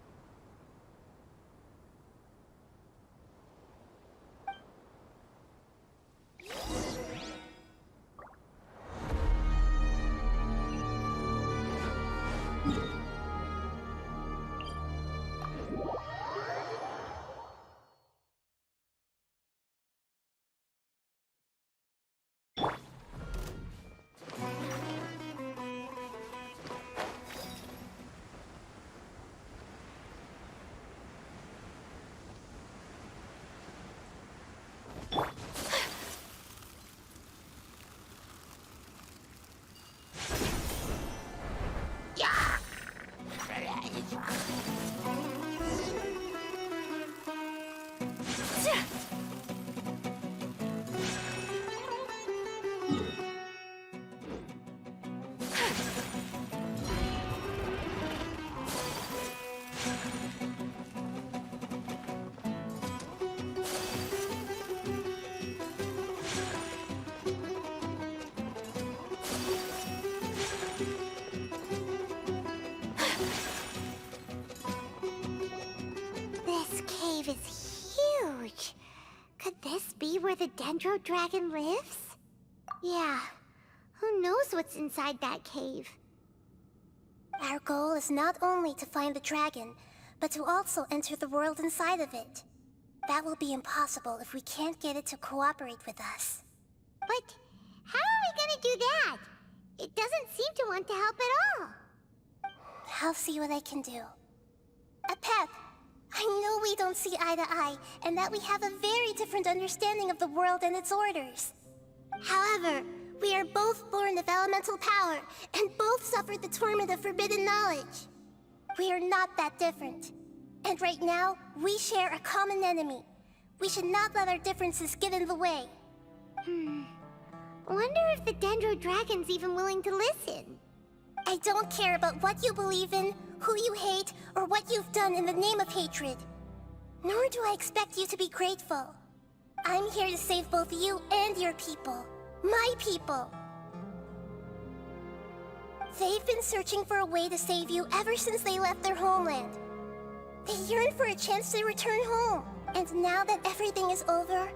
the Dendro Dragon lives? Yeah, who knows what's inside that cave? Our goal is not only to find the dragon, but to also enter the world inside of it. That will be impossible if we can't get it to cooperate with us. But how are we gonna do that? It doesn't seem to want to help at all. I'll see what I can do. Pep, I know we don't see eye to eye, and that we have a very different understanding of the world and its orders. However, we are both born of elemental power, and both suffered the torment of forbidden knowledge. We are not that different. And right now, we share a common enemy. We should not let our differences get in the way. Wonder if the Dendro Dragon's even willing to listen. I don't care about what you believe in, who you hate, or what you've done in the name of hatred. Nor do I expect you to be grateful. I'm here to save both you and your people. My people. They've been searching for a way to save you ever since they left their homeland. They yearn for a chance to return home. And now that everything is over,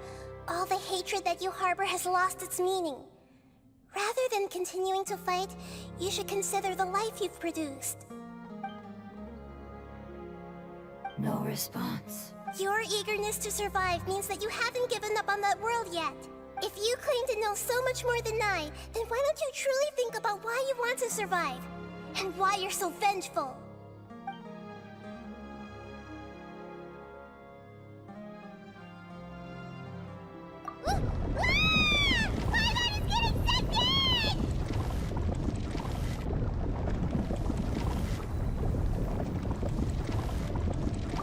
all the hatred that you harbor has lost its meaning. Rather than continuing to fight, you should consider the life you've produced. No response. Your eagerness to survive means that you haven't given up on that world yet. If you claim to know so much more than I, then why don't you truly think about why you want to survive? And why you're so vengeful?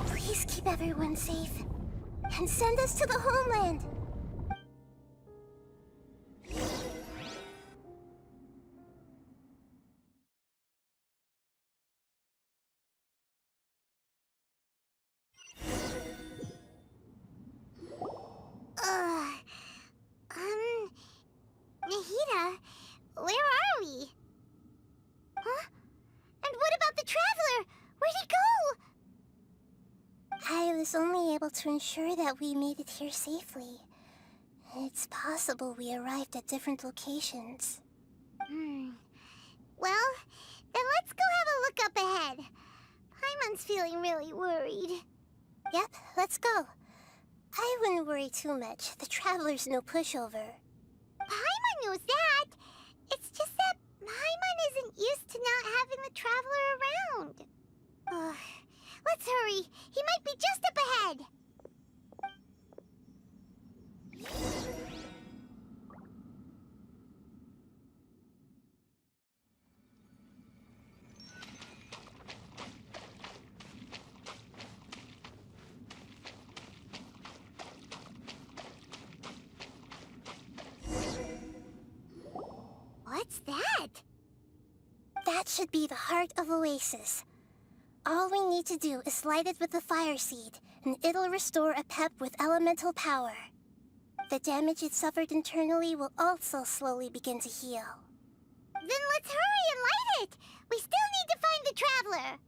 Please keep everyone safe. And send us to the homeland. Nahida, where are we? Huh? And what about the Traveler? Where'd he go? I was only able to ensure that we made it here safely. It's possible we arrived at different locations. Well, then let's go have a look up ahead. Paimon's feeling really worried. Yep, let's go. I wouldn't worry too much. The Traveler's no pushover. Paimon knows that. It's just that Paimon isn't used to not having the Traveler around. Let's hurry. He might be just up ahead. What's that? That should be the heart of Oasis. All we need to do is light it with the fire seed, and it'll restore a pep with elemental power. The damage it suffered internally will also slowly begin to heal. Then let's hurry and light it! We still need to find the Traveler!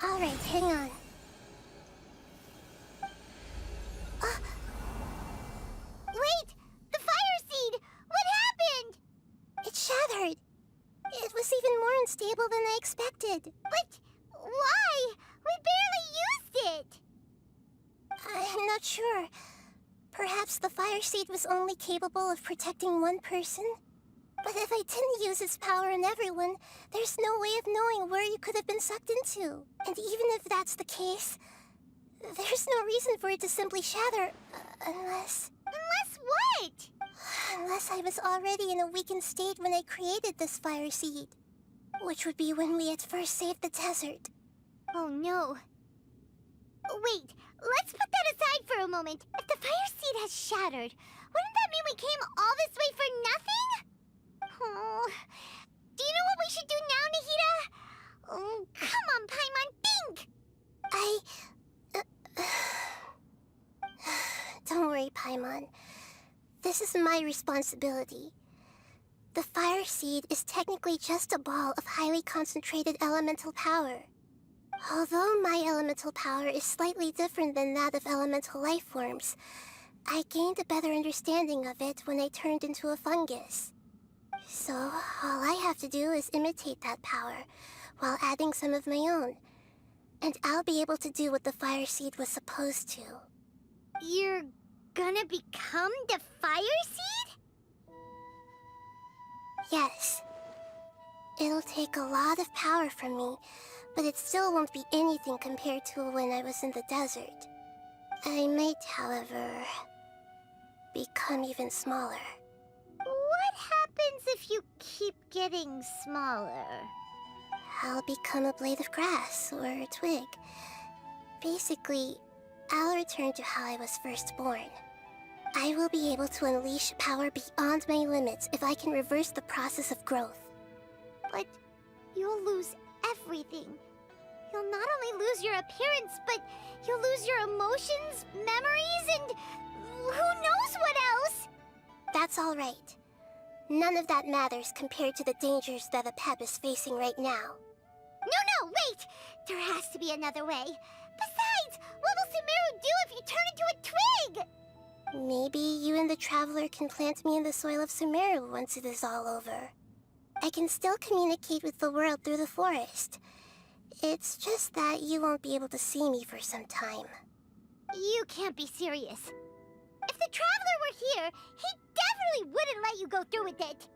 Alright, hang on. Wait! The fire seed! What happened? It shattered! It was even more unstable than I expected. But why? We barely used it! I'm not sure. Perhaps the fire seed was only capable of protecting one person? But if I didn't use its power on everyone, there's no way of knowing where you could have been sucked into. And even if that's the case, there's no reason for it to simply shatter, unless... Unless what? Unless I was already in a weakened state when I created this fire seed. Which would be when we had first saved the desert. Oh no. Wait, let's put that aside for a moment. If the fire seed has shattered, wouldn't that mean we came all this way for nothing? Oh, do you know what we should do now, Nahida? Oh, come on, Paimon, think! Don't worry, Paimon. This is my responsibility. The fire seed is technically just a ball of highly concentrated elemental power. Although my elemental power is slightly different than that of elemental life forms, I gained a better understanding of it when I turned into a fungus. So, all I have to do is imitate that power, while adding some of my own. And I'll be able to do what the fire seed was supposed to. You're gonna become the fire seed? Yes. It'll take a lot of power from me, but it still won't be anything compared to when I was in the desert. I might, however, become even smaller. What happens if you keep getting smaller? I'll become a blade of grass or a twig. Basically, I'll return to how I was first born. I will be able to unleash power beyond my limits if I can reverse the process of growth. But you'll lose everything. You'll not only lose your appearance, but you'll lose your emotions, memories, and who knows what else? That's all right. None of that matters compared to the dangers that the Pep is facing right now. No, wait! There has to be another way. Besides, what will Sumeru do if you turn into a twig? Maybe you and the Traveler can plant me in the soil of Sumeru once it is all over. I can still communicate with the world through the forest. It's just that you won't be able to see me for some time. You can't be serious. If the Traveler were here, he definitely wouldn't let you go through with it.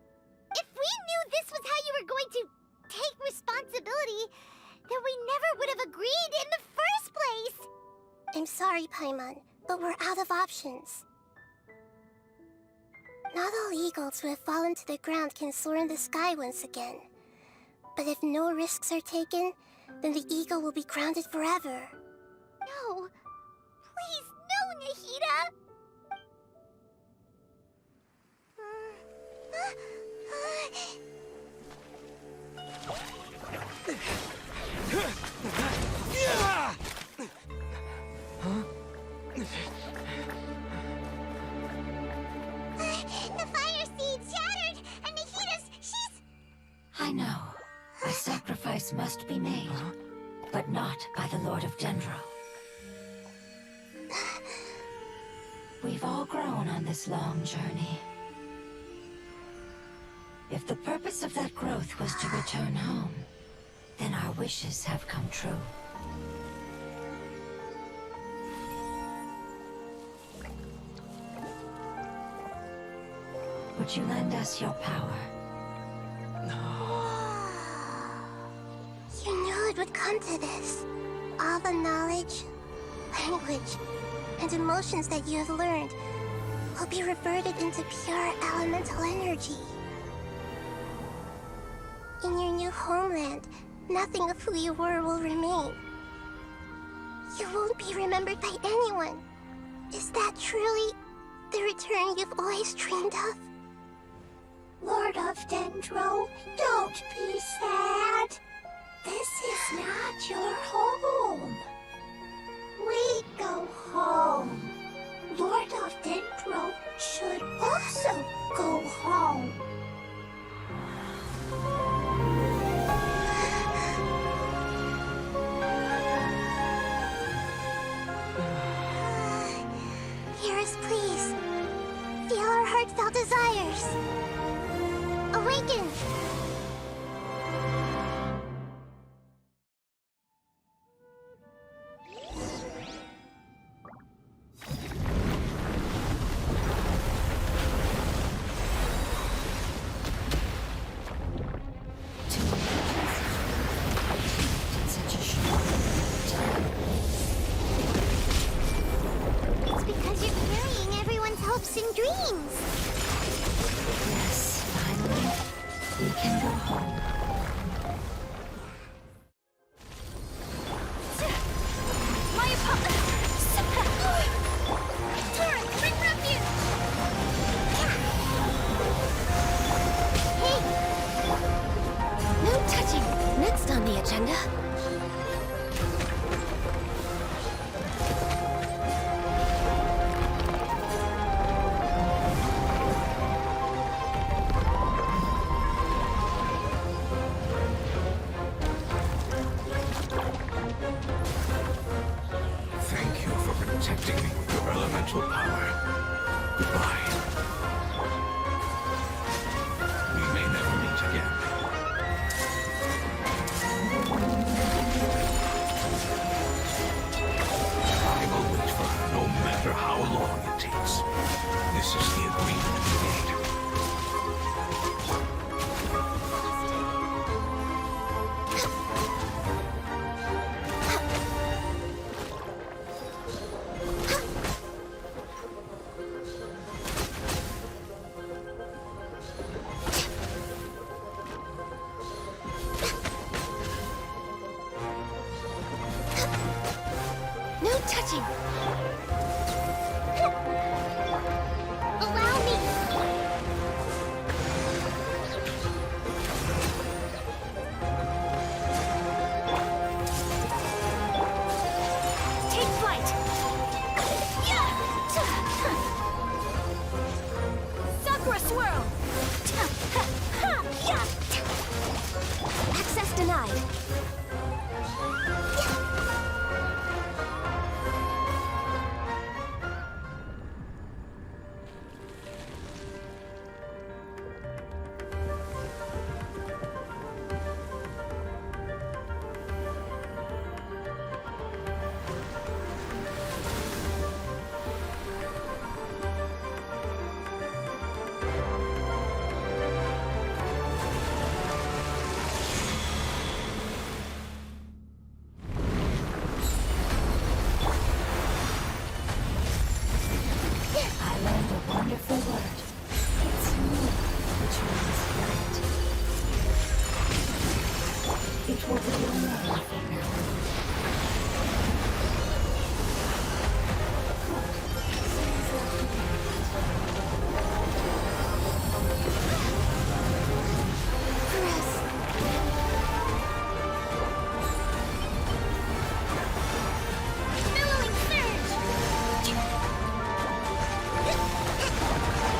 If we knew this was how you were going to take responsibility, then we never would have agreed in the first place. I'm sorry, Paimon, but we're out of options. Not all eagles who have fallen to the ground can soar in the sky once again. But if no risks are taken, then the eagle will be grounded forever. No. Please, no, Nahida! The fire seed shattered, and she's... I know. A sacrifice must be made, but not by the Lord of Dendro. We've all grown on this long journey. If the purpose of that growth was to return home, then our wishes have come true. Would you lend us your power? You knew it would come to this. All the knowledge, language, and emotions that you have learned will be reverted into pure elemental energy. In your new homeland, nothing of who you were will remain. You won't be remembered by anyone. Is that truly the return you've always dreamed of? Lord of Dendro, don't be sad. This is not your home. We go home. Lord of Dendro should also go home. Hear us, please. Feel our heartfelt desires. Awaken! It's because you're carrying everyone's hopes and dreams. Yes, finally, we can go home. Turret, bring refuge! Hey! No touching. Next on the agenda. Thank you for protecting me with your elemental power. touching! Allow me! Take flight! Sakura swirl! Access denied. I learned a wonderful word. It's new, which means light. It will be your name from now on. Billowing surge!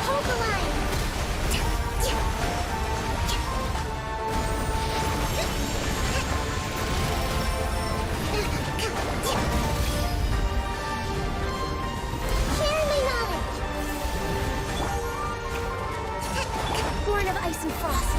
Hold the line! Share my knowledge! Born of ice and frost.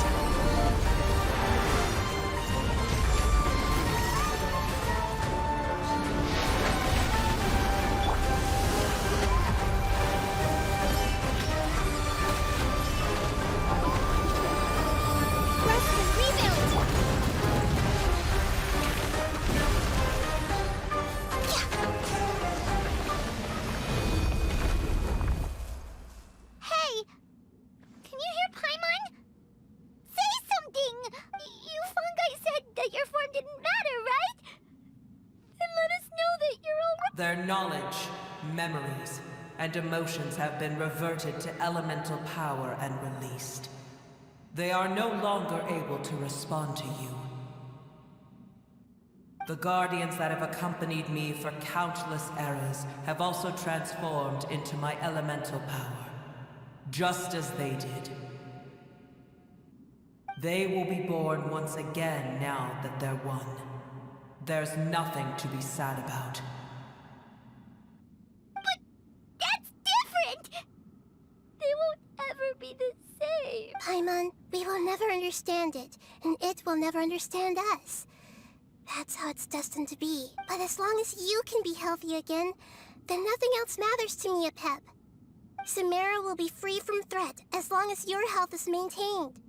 Rest and rebuild! Hey! Can you hear Paimon? Say something! You fungi said that your form didn't matter, right? Then let us know that you're all right. Their knowledge, memories, and emotions have been reverted to elemental power and released. They are no longer able to respond to you. The guardians that have accompanied me for countless eras have also transformed into my elemental power, just as they did. They will be born once again now that they're one. There's nothing to be sad about. But that's different! They won't ever be the same. Paimon, we will never understand it, and it will never understand us. That's how it's destined to be. But as long as you can be healthy again, then nothing else matters to me, Apep. Samara will be free from threat as long as your health is maintained.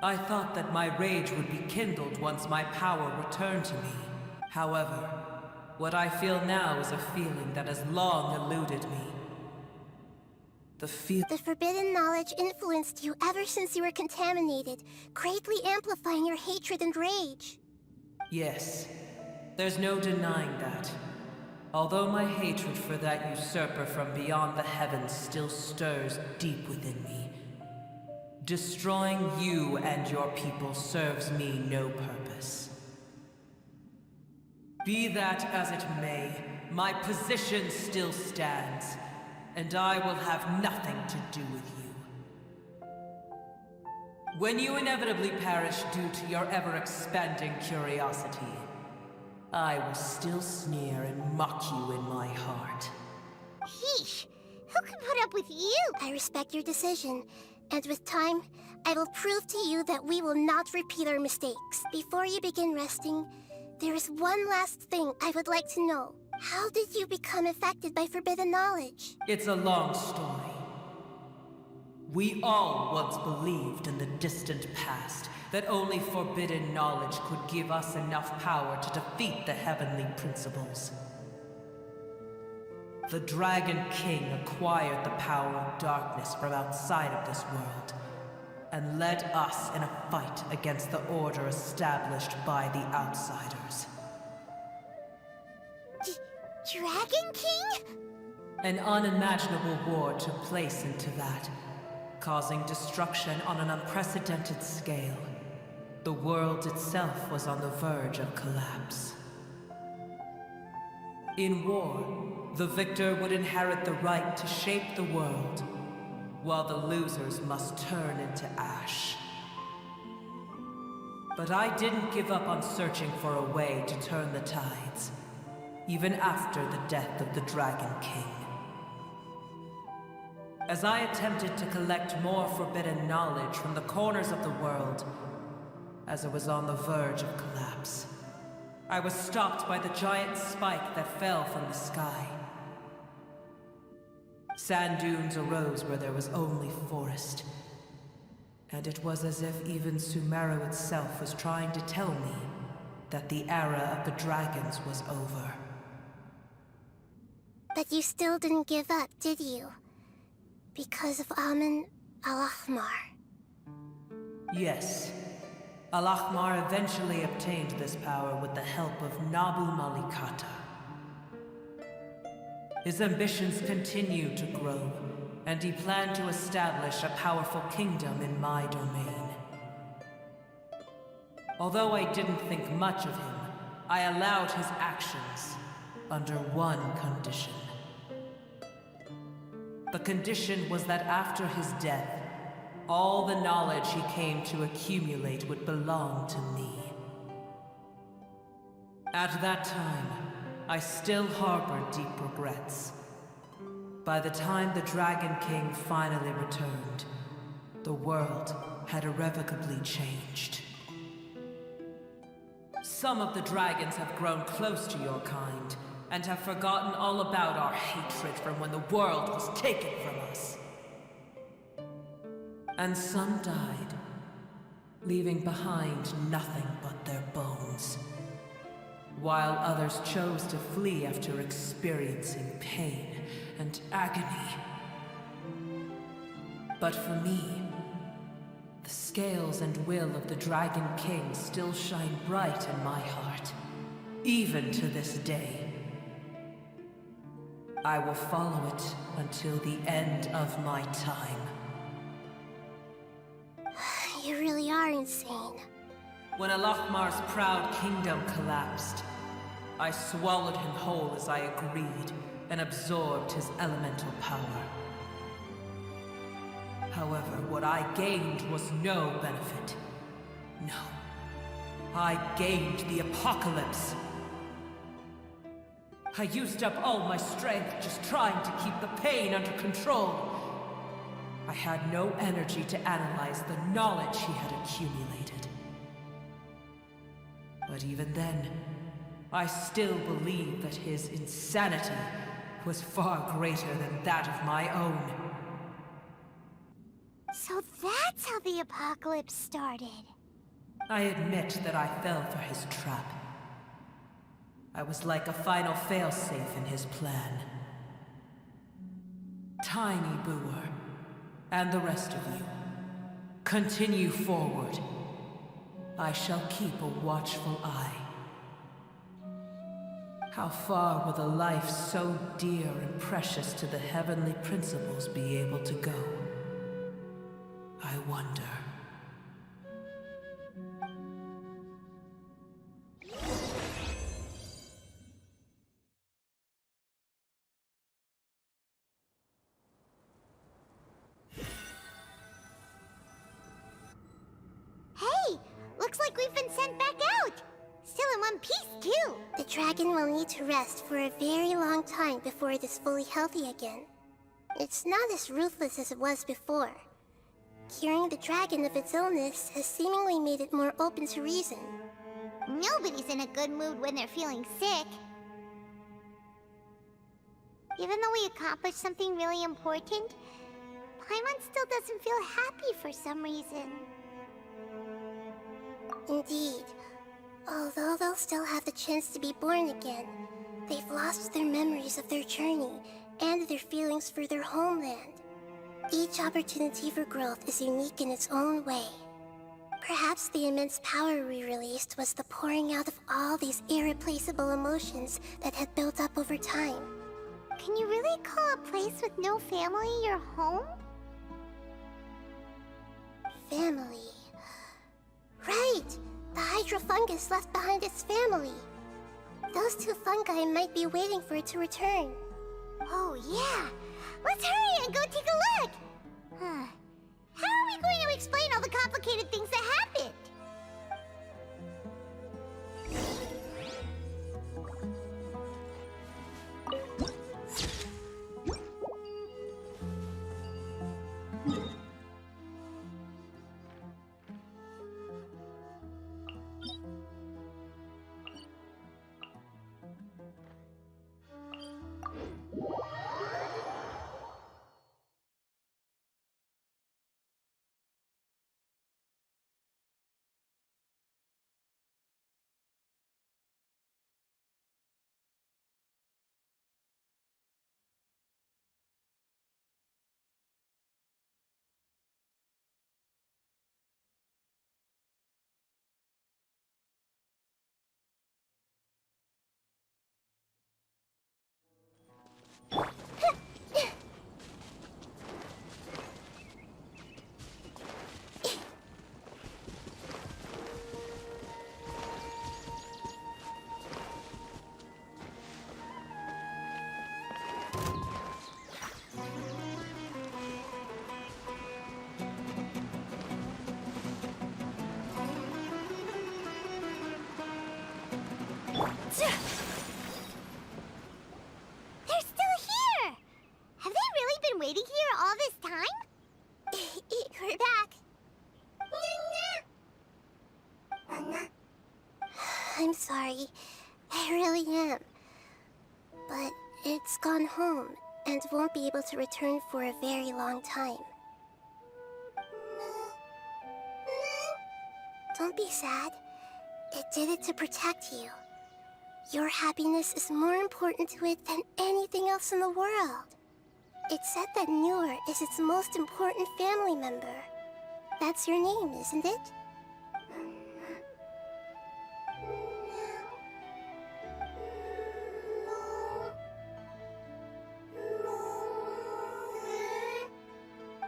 I thought that my rage would be kindled once my power returned to me. However, what I feel now is a feeling that has long eluded me. The forbidden knowledge influenced you ever since you were contaminated, greatly amplifying your hatred and rage. Yes, there's no denying that. Although my hatred for that usurper from beyond the heavens still stirs deep within me, destroying you and your people serves me no purpose. Be that as it may, my position still stands, and I will have nothing to do with you. When you inevitably perish due to your ever-expanding curiosity, I will still sneer and mock you in my heart. Yeesh! Who can put up with you? I respect your decision, and with time, I will prove to you that we will not repeat our mistakes. Before you begin resting, there is one last thing I would like to know. How did you become affected by forbidden knowledge? It's a long story. We all once believed in the distant past that only forbidden knowledge could give us enough power to defeat the heavenly principles. The Dragon King acquired the power of darkness from outside of this world, and led us in a fight against the order established by the outsiders. Dragon King? An unimaginable war took place into that, causing destruction on an unprecedented scale. The world itself was on the verge of collapse. In war, the victor would inherit the right to shape the world, while the losers must turn into ash. But I didn't give up on searching for a way to turn the tides, even after the death of the Dragon King. As I attempted to collect more forbidden knowledge from the corners of the world, as it was on the verge of collapse, I was stopped by the giant spike that fell from the sky. Sand dunes arose where there was only forest, and it was as if even Sumeru itself was trying to tell me that the era of the dragons was over. But you still didn't give up, did you? Because of Amun Al-Ahmar. Yes. Al-Ahmar eventually obtained this power with the help of Nabu Malikata. His ambitions continued to grow, and he planned to establish a powerful kingdom in my domain. Although I didn't think much of him, I allowed his actions under one condition. The condition was that after his death, all the knowledge he came to accumulate would belong to me. At that time, I still harbored deep regrets. By the time the Dragon King finally returned, the world had irrevocably changed. Some of the dragons have grown close to your kind, and have forgotten all about our hatred from when the world was taken from us. And some died, leaving behind nothing but their bones, while others chose to flee after experiencing pain and agony. But for me, the scales and will of the Dragon King still shine bright in my heart, even to this day. I will follow it until the end of my time. You really are insane. When Al-Ahmar's proud kingdom collapsed, I swallowed him whole as I agreed and absorbed his elemental power. However, what I gained was no benefit. No. I gained the apocalypse. I used up all my strength just trying to keep the pain under control. I had no energy to analyze the knowledge he had accumulated. But even then, I still believed that his insanity was far greater than that of my own. So that's how the apocalypse started. I admit that I fell for his trap. I was like a final failsafe in his plan. Tiny Booer, and the rest of you, continue forward. I shall keep a watchful eye. How far will a life so dear and precious to the heavenly principles be able to go? I wonder. Hey, looks like we've been sent back out. Still in one piece, too. The dragon will need to rest for a very long time before it is fully healthy again. It's not as ruthless as it was before. Curing the dragon of its illness has seemingly made it more open to reason. Nobody's in a good mood when they're feeling sick. Even though we accomplished something really important, Paimon still doesn't feel happy for some reason. Indeed. Although they'll still have the chance to be born again, they've lost their memories of their journey and their feelings for their homeland. Each opportunity for growth is unique in its own way. Perhaps the immense power we released was the pouring out of all these irreplaceable emotions that had built up over time. Can you really call a place with no family your home? Family. Right! The hydrofungus left behind its family. Those two fungi might be waiting for it to return. Oh, yeah. Let's hurry and go take a look. Huh. How are we going to explain all the complicated things that happened? They're still here! Have they really been waiting here all this time? We're back. I'm sorry. I really am. But it's gone home and won't be able to return for a very long time. Don't be sad. It did it to protect you. Your happiness is more important to it than anything else in the world. It's said that Newer is its most important family member. That's your name, isn't it?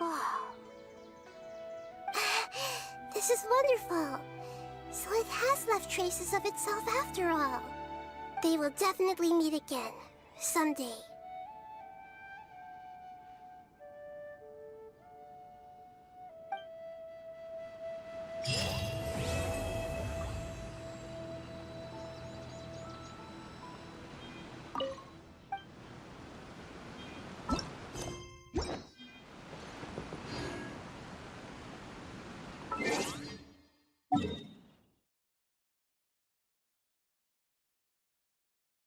Wow. This is wonderful. So it has left traces of itself after all. They will definitely meet again, someday.